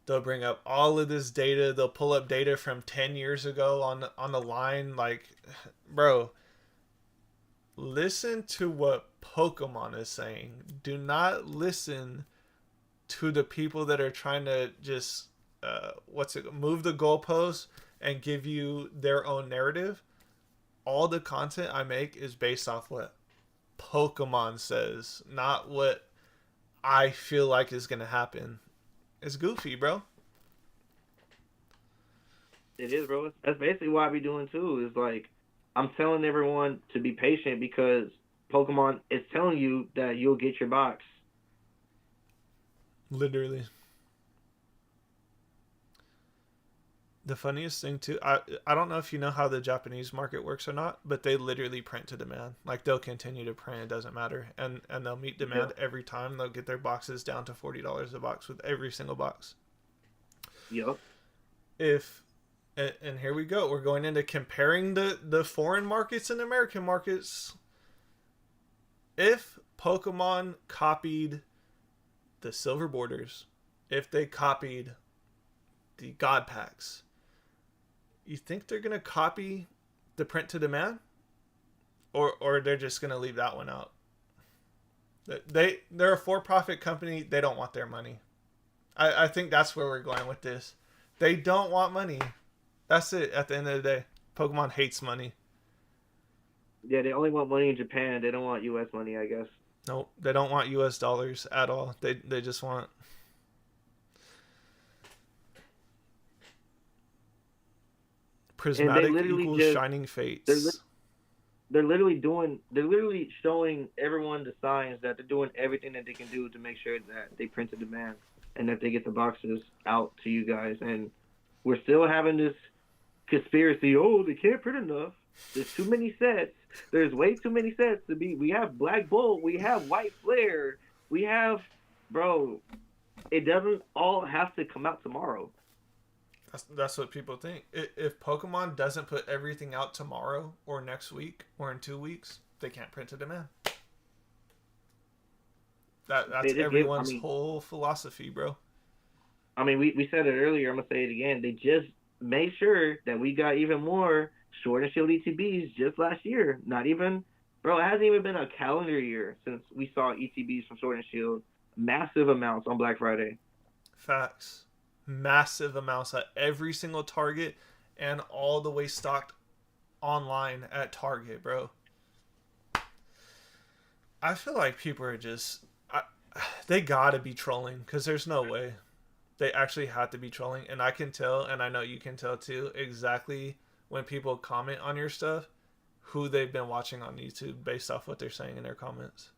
they'll bring up all of this data, they'll pull up data from 10 years ago on the line. Like, bro, listen to what Pokemon is saying. Do not listen to the people that are trying to just move the goalposts and give you their own narrative. All the content I make is based off what Pokemon says, not what I feel like is gonna happen. It's goofy, bro. It is, bro. That's basically what I be doing too. Is like I'm telling everyone to be patient because Pokemon is telling you that you'll get your box. Literally. The funniest thing too, I don't know if you know how the Japanese market works or not, but they literally print to demand. Like they'll continue to print, it doesn't matter, and they'll meet Yep. demand every time. They'll get their boxes down to $40 a box with every single box. Yep. If and here we go, we're going into comparing the foreign markets and American markets. If Pokemon copied the silver borders, if they copied the God packs, you think they're gonna copy the print to demand, or they're just gonna leave that one out? They're a for-profit company. They don't want their money. I think that's where we're going with this. They don't want money. That's it. At the end of the day, Pokemon hates money. Yeah, they only want money in Japan. They don't want U.S. money, I guess. Nope, they don't want U.S. dollars at all. They just want And they prismatic literally equals just shining they're fates. they're literally showing everyone the signs that they're doing everything that they can do to make sure that they print a demand and that they get the boxes out to you guys. And we're still having this conspiracy. Oh, they can't print enough. There's too many sets. There's way too many sets to be. We have Black Bolt. We have White Flare. We have, bro. It doesn't all have to come out tomorrow. That's what people think. If Pokemon doesn't put everything out tomorrow or next week or in 2 weeks, they can't print a demand. They That's just give. everyone's whole philosophy, bro. We said it earlier. I'm gonna say it again. They just made sure that we got even more Sword and Shield ETBs just last year. Not even, bro. It hasn't even been a calendar year since we saw ETBs from Sword and Shield, massive amounts on Black Friday. Facts. Massive amounts at every single Target and all the way stocked online at Target, bro. I feel like people are just. They gotta be trolling because there's no way. They actually have to be trolling. And I can tell, and I know you can tell too, exactly when people comment on your stuff who they've been watching on YouTube based off what they're saying in their comments.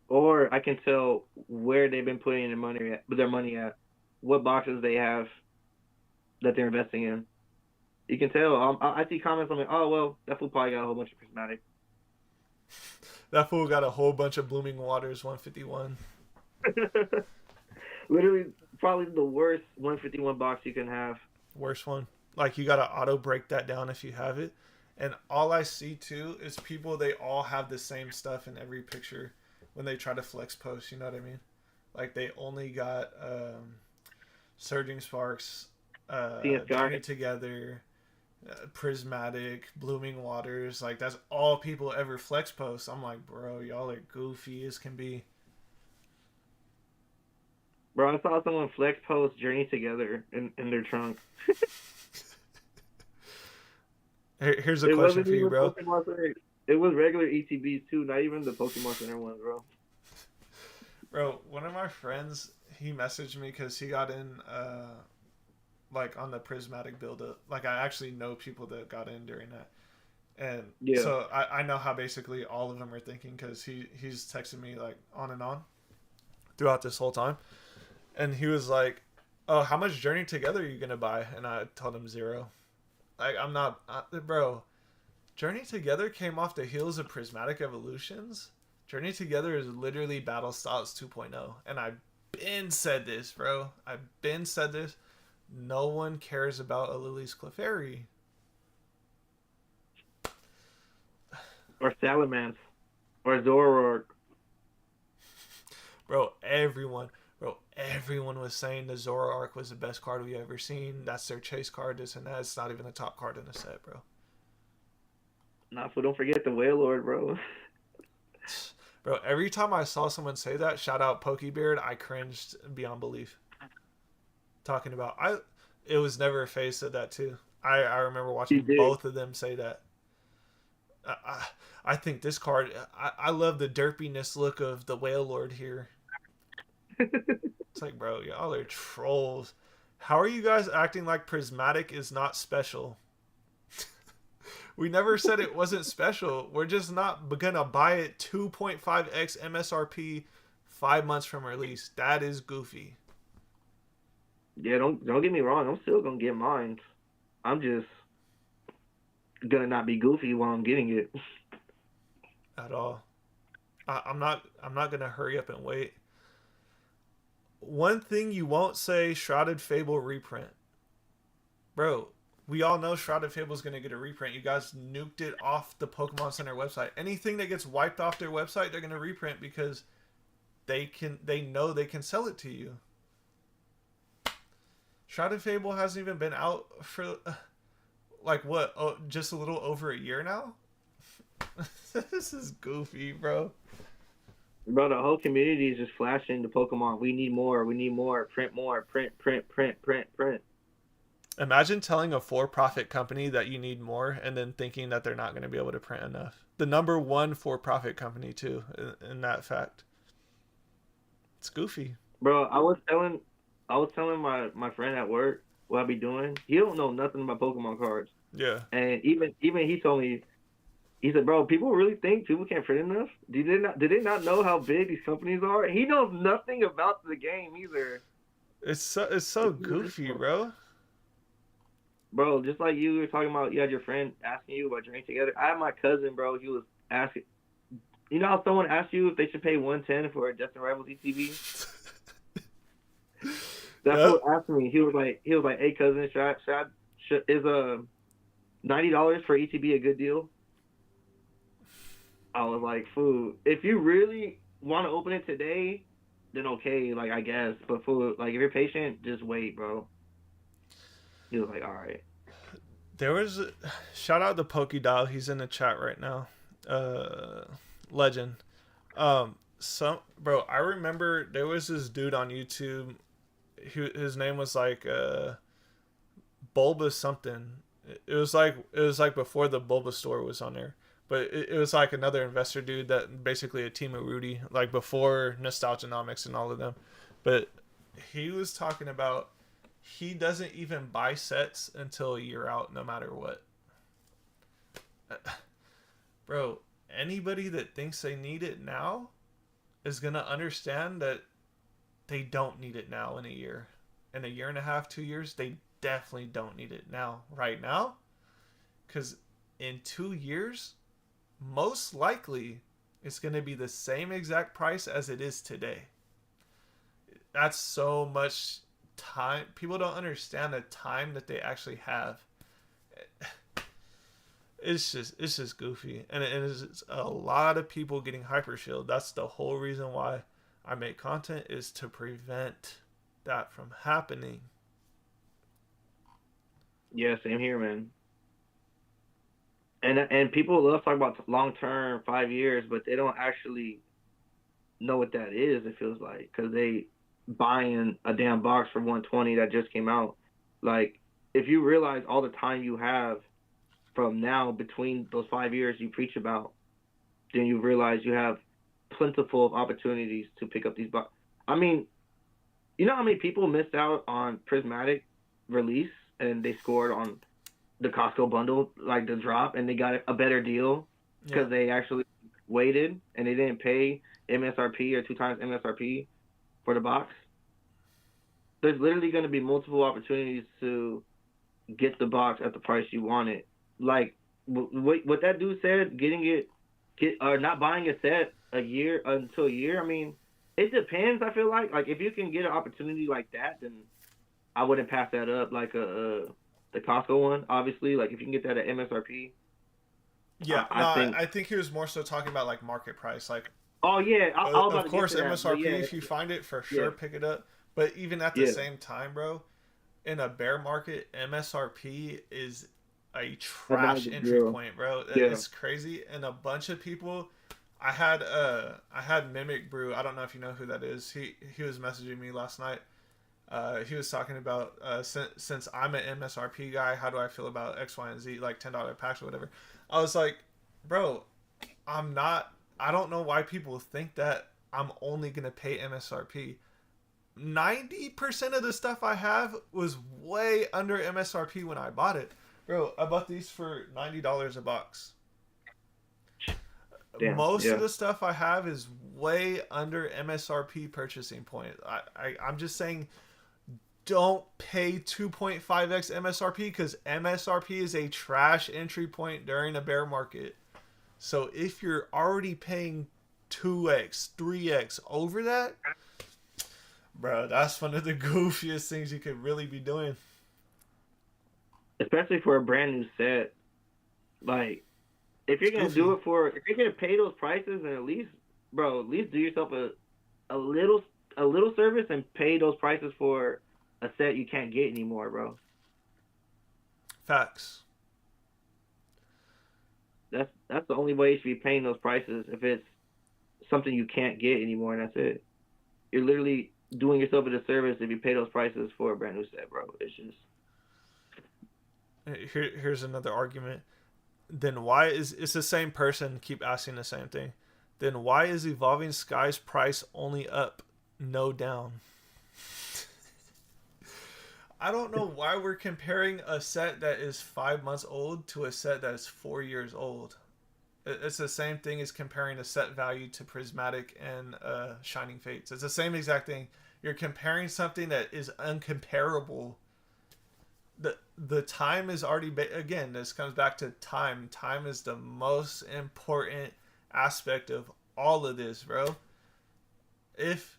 Or I can tell where they've been putting their money at, what boxes they have that they're investing in. You can tell. I see comments. I'm like, oh well, that fool probably got a whole bunch of prismatic. That fool got a whole bunch of Blooming Waters 151. Literally, probably the worst 151 box you can have. Worst one. Like you gotta auto break that down if you have it. And all I see too is people, they all have the same stuff in every picture when they try to flex post, you know what I mean? Like they only got Surging Sparks, Journey Together, Prismatic, Blooming Waters. Like that's all people ever flex post. I'm like, bro, y'all are goofy as can be. Bro, I saw someone flex post Journey Together in their trunk. Here's a question for you, bro. It was regular ETBs too, not even the Pokemon Center ones, bro. Bro, one of my friends, he messaged me because he got in, like on the prismatic build up. Like I actually know people that got in during that, and yeah. So I know how basically all of them are thinking because he's texting me like on and on throughout this whole time, and he was like, "Oh, how much Journey Together are you gonna buy?" And I told him 0. Like I'm not, bro. Journey Together came off the heels of Prismatic Evolutions. Journey Together is literally Battle Styles 2.0. And I've been said this, bro. I've been said this. No one cares about a Lily's Clefairy. Or Salamence. Or Zoroark. Bro, everyone was saying the Zoroark was the best card we ever seen. That's their chase card, this and that. It's not even the top card in the set, bro. Nah, so don't forget the Wailord, bro. Bro, every time I saw someone say that, shout out Pokebeard, I cringed beyond belief. Talking about, it was never a phase said that too. I remember watching both of them say that. I think this card, I love the derpiness look of the Wailord here. It's like, bro, y'all are trolls. How are you guys acting like Prismatic is not special? We never said it wasn't special. We're just not gonna buy it 2.5x MSRP 5 months from release. That is goofy. Yeah, don't get me wrong. I'm still gonna get mine. I'm just gonna not be goofy while I'm getting it. At all. I'm not gonna hurry up and wait. One thing you won't say, Shrouded Fable reprint. Bro, we all know Shrouded Fable is going to get a reprint. You guys nuked it off the Pokemon Center website. Anything that gets wiped off their website, they're going to reprint because they know they can sell it to you. Shrouded Fable hasn't even been out for like what? Oh, just a little over a year now. This is goofy, bro. Bro, the whole community is just flashing the Pokemon. We need more. We need more. Print more. Print. Imagine telling a for-profit company that you need more and then thinking that they're not going to be able to print enough. The number one for-profit company, too, in that fact. It's goofy. Bro, I was telling my friend at work what I be doing. He don't know nothing about Pokemon cards. Yeah. And even he told me, he said, bro, people really think people can't print enough? Did they not know how big these companies are? He knows nothing about the game either. It's so goofy, bro. Bro, just like you were talking about, you had your friend asking you about Journey Together. I had my cousin, bro. He was asking, you know how someone asked you if they should pay $110 for a Destin Rivals ETB? That Yep. fool asked me. He was like, "Hey cousin, is $90 for ETB a good deal?" I was like, "Fool, if you really want to open it today, then okay, like I guess. But fool, like if you're patient, just wait, bro." He was like, "All right." There was shout out to Pokédoll. He's in the chat right now. Legend. Some bro, I remember there was this dude on YouTube. His name was like Bulba something. It was like before the Bulba store was on there. But it was like another investor dude that basically a team of Rudy, like before Nostalgianomics and all of them. But he was talking about he doesn't even buy sets until a year out, no matter what. Bro, anybody that thinks they need it now is gonna understand that they don't need it now in a year. In a year and a half, 2 years, they definitely don't need it now. Right now, because in 2 years, most likely it's going to be the same exact price as it is today. That's so much time. People don't understand the time that they actually have. It's just goofy, and it's a lot of people getting hyper shield. That's the whole reason why I make content, is to prevent that from happening. Yeah, same here, man. And people love talking about long term, 5 years, but they don't actually know what that is. It feels like because they buying a damn box for 120 that just came out. Like if you realize all the time you have from now between those 5 years you preach about, then you realize you have plentiful of opportunities to pick up these boxes. I mean, you know how many people missed out on Prismatic release and they scored on the Costco bundle, like the drop, and they got a better deal Yeah. because they actually waited and they didn't pay MSRP or two times MSRP for the box. There's literally going to be multiple opportunities to get the box at the price you want it. Like what that dude said, or not buying a set a year until a year. I mean, it depends. I feel like if you can get an opportunity like that, then I wouldn't pass that up. Like the Costco one, obviously. Like if you can get that at MSRP, Yeah, I no, think. I think he was more so talking about like market price. Like, Oh yeah, I was about of to get course, to that, but MSRP, yeah, if you find it, for yeah, sure pick it up. But even at the yeah, same time, bro, in a bear market, MSRP is a that's not a trash good entry deal. point, bro. Yeah, It's crazy, and a bunch of people. I had Mimic Brew. I don't know if you know who that is. He was messaging me last night. He was talking about since I'm an MSRP guy, how do I feel about X, Y, and Z, like $10 packs or whatever. I was like, bro, I'm not. I don't know why people think that I'm only gonna pay MSRP. 90% of the stuff I have was way under MSRP when I bought it. Bro, I bought these for $90 a box. damn, Most of yeah. the stuff I have is way under MSRP purchasing point. I'm just saying, don't pay 2.5x MSRP, because MSRP is a trash entry point during a bear market. So if you're already paying 2x, 3x over that, bro, that's one of the goofiest things you could really be doing. Especially for a brand new set, like if you're It's gonna do goofy. it if you're gonna pay those prices, then at least, bro, at least do yourself a little a little service and pay those prices for a set you can't get anymore, bro. Facts. That's the only way you should be paying those prices if it's something you can't get anymore, and that's it. You're literally doing yourself a disservice if you pay those prices for a brand new set, bro. It's just Here's another argument. Then why is it's the same person keep asking the same thing? Then why is Evolving Skies price only up, no down? I don't know why we're comparing a set that is 5 months old to a set that is 4 years old. It's the same thing as comparing a set value to Prismatic and Shining Fates. It's the same exact thing. You're comparing something that is uncomparable. The time is already again. This comes back to time. Time is the most important aspect of all of this, bro. If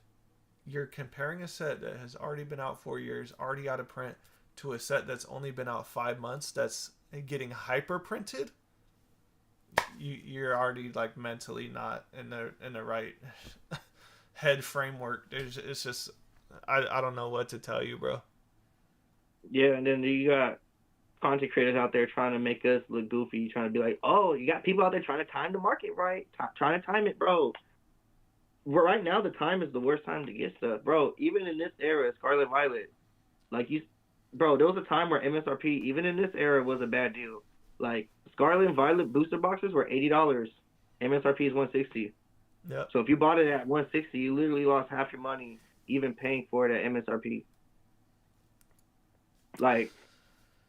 you're comparing a set that has already been out 4 years, already out of print, to a set that's only been out 5 months, that's getting hyper printed. You're already like mentally not in the right head framework. It's just I don't know what to tell you, bro. Yeah, and then you got content creators out there trying to make us look goofy, trying to be like, oh, you got people out there trying to time the market right, trying to time it, bro. Right now, the time is the worst time to get stuff, bro. Even in this era, Scarlet Violet, like bro, there was a time where MSRP, even in this era, was a bad deal. Like Scarlet and Violet booster boxes were $80, MSRP is $160. Yep. So if you bought it at $160, you literally lost half your money, even paying for it at MSRP. Like,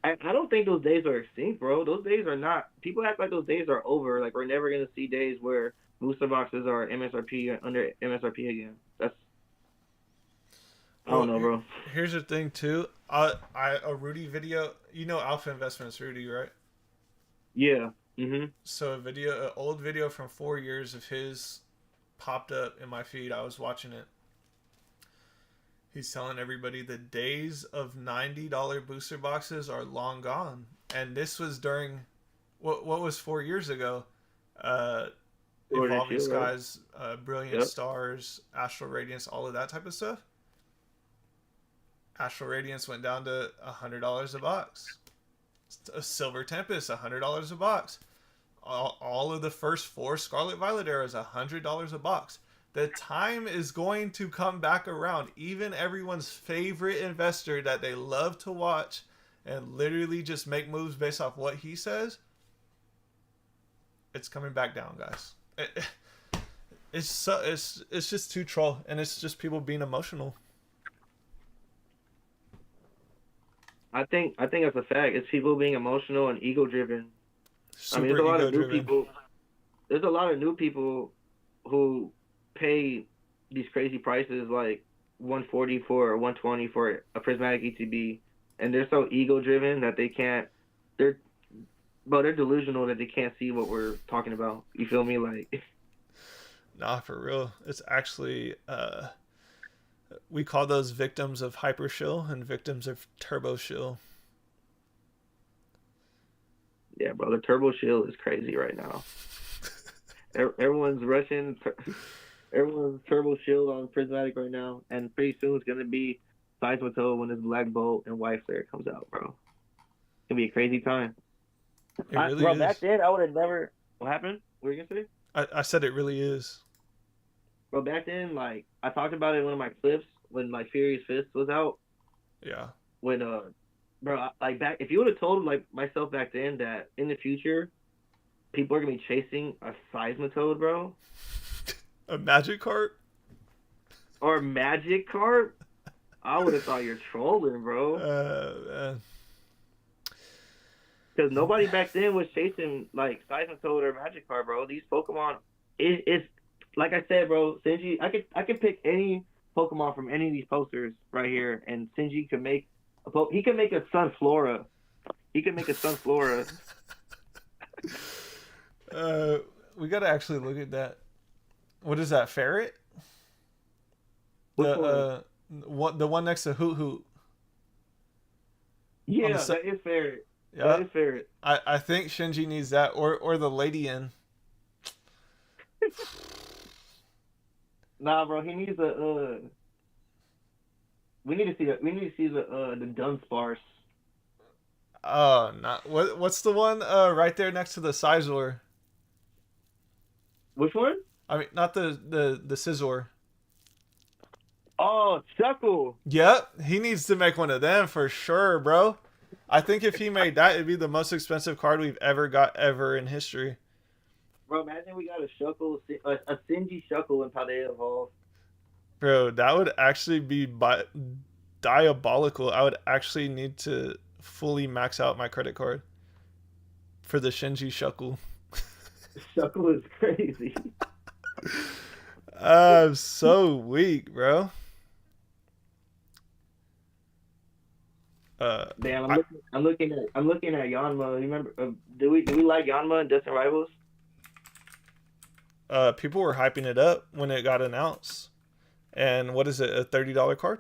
I don't think those days are extinct, bro. Those days are not. People act like those days are over. Like we're never gonna see days where booster boxes are MSRP or under MSRP again. I don't know, bro. Here's the thing too. A Rudy video. You know Alpha Investments Rudy, right? Yeah. So an old video from 4 years of his popped up in my feed. I was watching it. He's telling everybody the days of $90 booster boxes are long gone. And this was during what was 4 years ago? Evolving Skies, Brilliant Stars, Astral Radiance, all of that type of stuff. Astral Radiance went down to $100 a box. A Silver Tempest, $100 a box. All of the first 4 Scarlet Violet eras, $100 a box. The time is going to come back around. Even everyone's favorite investor that they love to watch and literally just make moves based off what he says, it's coming back down, guys. It's just too troll, and it's just people being emotional. I think that's a fact. It's people being emotional and ego driven. Super there's a lot of new ego-driven. people. There's a lot of new people who pay these crazy prices, like 140 for or 120 for a prismatic ETB, and they're so ego driven that they can't. They're delusional that they can't see what we're talking about. You feel me? Like, nah, for real. It's actually we call those victims of hyper shill and victims of turbo shill. Yeah, bro, the turbo shill is crazy right now. Everyone's rushing. Everyone's turbo shield on prismatic right now, and pretty soon it's gonna be Seismitoad when this Black Bolt and White Flare comes out, bro. It's gonna be a crazy time. It really bro, is. back then I would have never. What happened? What were you gonna say? I said it really is. Bro, back then, like I talked about it in one of my clips when like Furious Fist was out. Yeah. When bro, like back, if you would have told like myself back then that in the future people are gonna be chasing a Seismitoad, bro. A magic cart? Or magic cart? I would have thought you're trolling, bro. Because nobody back then was chasing like Seismitoad or magic cart, bro. These Pokemon, it's like I said, bro. Sinji, I could pick any Pokemon from any of these posters right here, and Sinji could make he can make a Sunflora. He can make a Sunflora. We gotta actually look at that. What is that, ferret? The one next to Hoot Hoot. Yeah, that is ferret. Yeah. That is ferret. I think Shinji needs that, or the lady in. Nah, bro, he needs a. We need to see the Dunsparce. Oh, not what's the one right there next to the Scizor? Which one? I mean, not the Scizor. Oh, Shuckle. Yep, he needs to make one of them for sure, bro. I think if he made that, it'd be the most expensive card we've ever got in history. Bro, imagine we got a Shuckle, a Sinji Shuckle in Paldea Evolve. Bro, that would actually be diabolical. I would actually need to fully max out my credit card for the Shinji Shuckle. Shuckle is crazy. I'm so weak, bro. Damn, I'm looking at Yanma. You remember? Do we like Yanma and Distant Rivals? People were hyping it up when it got announced, And what is it? A $30 card?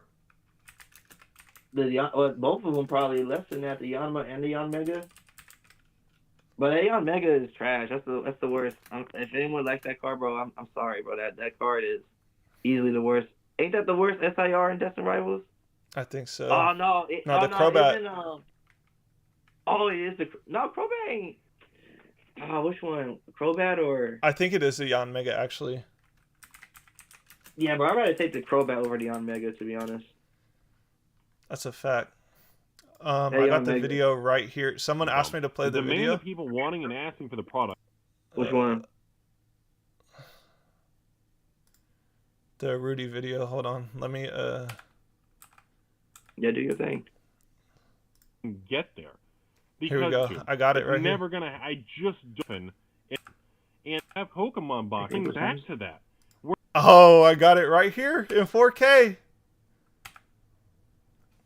Both of them probably less than that. The Yanma and the Yan Mega. But the Yan Mega is trash. That's the worst. If anyone likes that card, bro, I'm sorry, bro. That card is easily the worst. Ain't that the worst SIR in Destin Rivals? I think so. Oh no, No, the no, Crobat. isn't Oh, it is no Crobat. Ain't, which one? Crobat or? I think it is the Yan Mega actually. Yeah, but I'd rather take the Crobat over the Yan Mega, to be honest. That's a fact. Hey, I got Yan the Mega. video right here. Someone asked me to play the video. The people wanting and asking for the product. Which one? The Rudy video. Hold on. Let me Yeah, do your thing. Get there. Here we go. I got it right here. Never gonna. I just don't. And have Pokemon boxing back to that. Oh, I got it right here in 4K.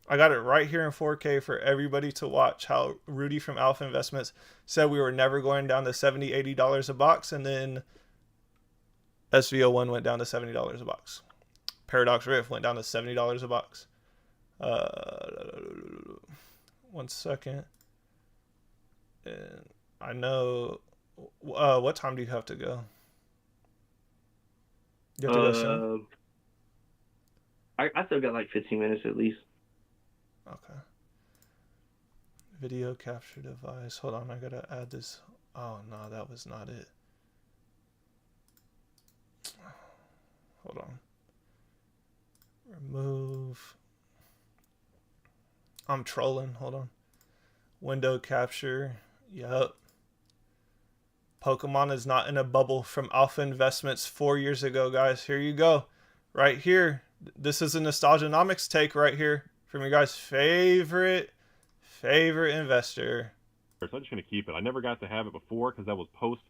I got it right here in 4K for everybody to watch how Rudy from Alpha Investments said we were never going down to $70, $80 a box, and then SVO1 went down to $70 a box. Paradox Rift went down to $70 a box. 1 second. And I know... what time do you have to go? You have to go soon? I still got like 15 minutes at least. Okay. Video capture device. Hold on, I gotta add this. Oh no, that was not it. Hold on. Remove. I'm trolling. Hold on. Window capture. Yup. Pokemon is not in a bubble from Alpha Investments 4 years ago, guys. Here you go. Right here. This is a Nostalgianomics take right here from your guys' favorite investor. So I'm just going to keep it. I never got to have it before because that was post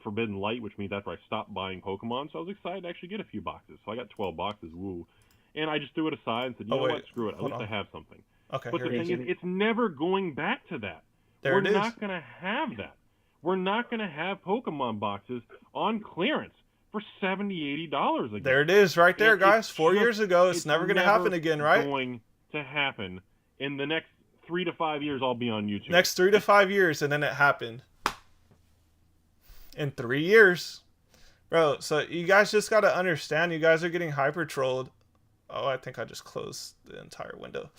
Forbidden Light, which means after I stopped buying Pokemon. So I was excited to actually get a few boxes. So I got 12 boxes, woo. And I just threw it aside and said, you know what, screw it. At least I have something. Okay, but the thing is, it's never going back to that. We're not going to have that. We're not going to have Pokemon boxes on clearance for $70, $80 again. There it is right there, guys. 4 years ago. It's never going to happen again, right? It's going to happen. In the next 3 to 5 years, I'll be on YouTube. Next 3 to 5 years, and then it happened. In 3 years. Bro, so you guys just got to understand, you guys are getting hyper trolled. Oh, I think I just closed the entire window.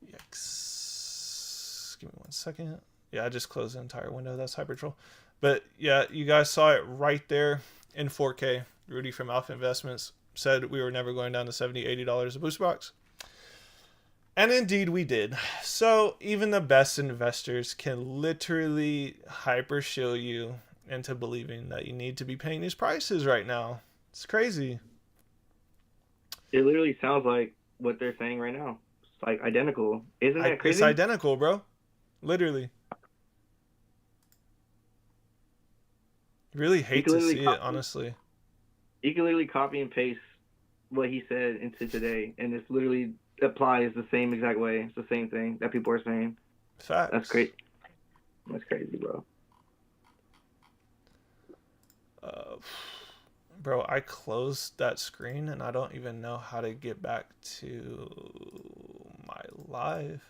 Yikes. Give me 1 second. Yeah, I just closed the entire window. That's hyper troll. But yeah, you guys saw it right there in 4K. Rudy from Alpha Investments said we were never going down to $70, $80 a booster box. And indeed we did. So even the best investors can literally hyper shill you into believing that you need to be paying these prices right now. It's crazy. It literally sounds like what they're saying right now. It's like identical. Isn't that crazy? It's identical, bro. Literally. Really hate to see it, honestly. You can literally copy and paste what he said into today, and it's literally applies the same exact way. It's the same thing that people are saying. Facts. That's crazy. That's crazy, bro. Bro, I closed that screen, and I don't even know how to get back to my live.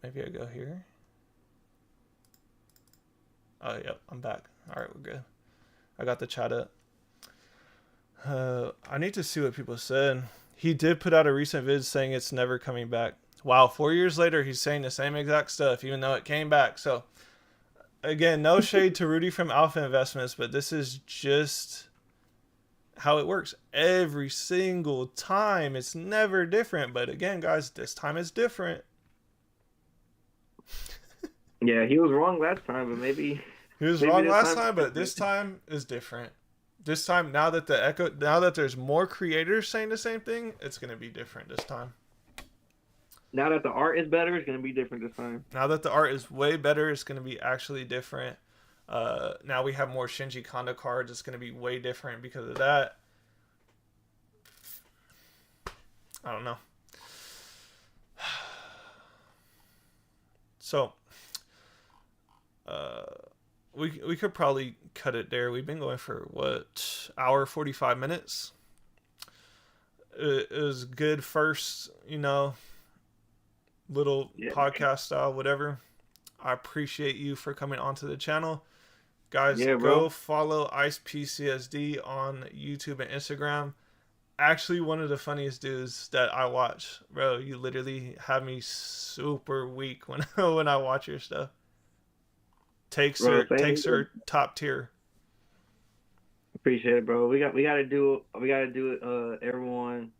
Maybe I go here. Oh, yep, I'm back. All right, we're good. I got the chat up. I need to see what people said. He did put out a recent vid saying it's never coming back. Wow, 4 years later, he's saying the same exact stuff, even though it came back. So, again, no shade to Rudy from Alpha Investments, but this is just how it works every single time. It's never different. But again, guys, this time is different. Yeah, he was wrong last time, but maybe... He was wrong last time, but this time is different. This time, now that there's more creators saying the same thing, it's going to be different this time. Now that the art is better, it's going to be different this time. Now that the art is way better, it's going to be actually different. Now we have more Shinji Kondo cards. It's going to be way different because of that. I don't know. So, we could probably cut it there. We've been going for what, hour 45 minutes. It was good first, little Yeah. podcast style, whatever. I appreciate you for coming onto the channel. Guys, Yeah, go bro. follow IcePCSD on YouTube and Instagram. Actually, one of the funniest dudes that I watch, bro. You literally have me super weak when when I watch your stuff. Takes Bro, her same takes here. her top tier. Appreciate it, bro. We gotta do everyone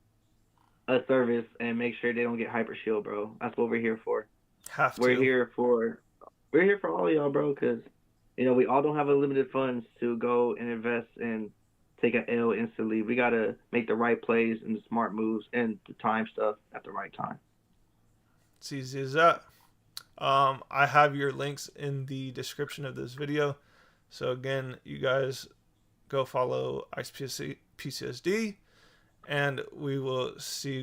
a service and make sure they don't get hyper shield, bro. That's what we're here for. Have We're to. here for we're here for all of y'all, bro, because we all don't have unlimited funds to go and invest and take an L instantly. We gotta make the right plays and the smart moves and the time stuff at the right time. It's easy as that. I have your links in the description of this video. So again, you guys go follow IcePCSD, and we will see you guys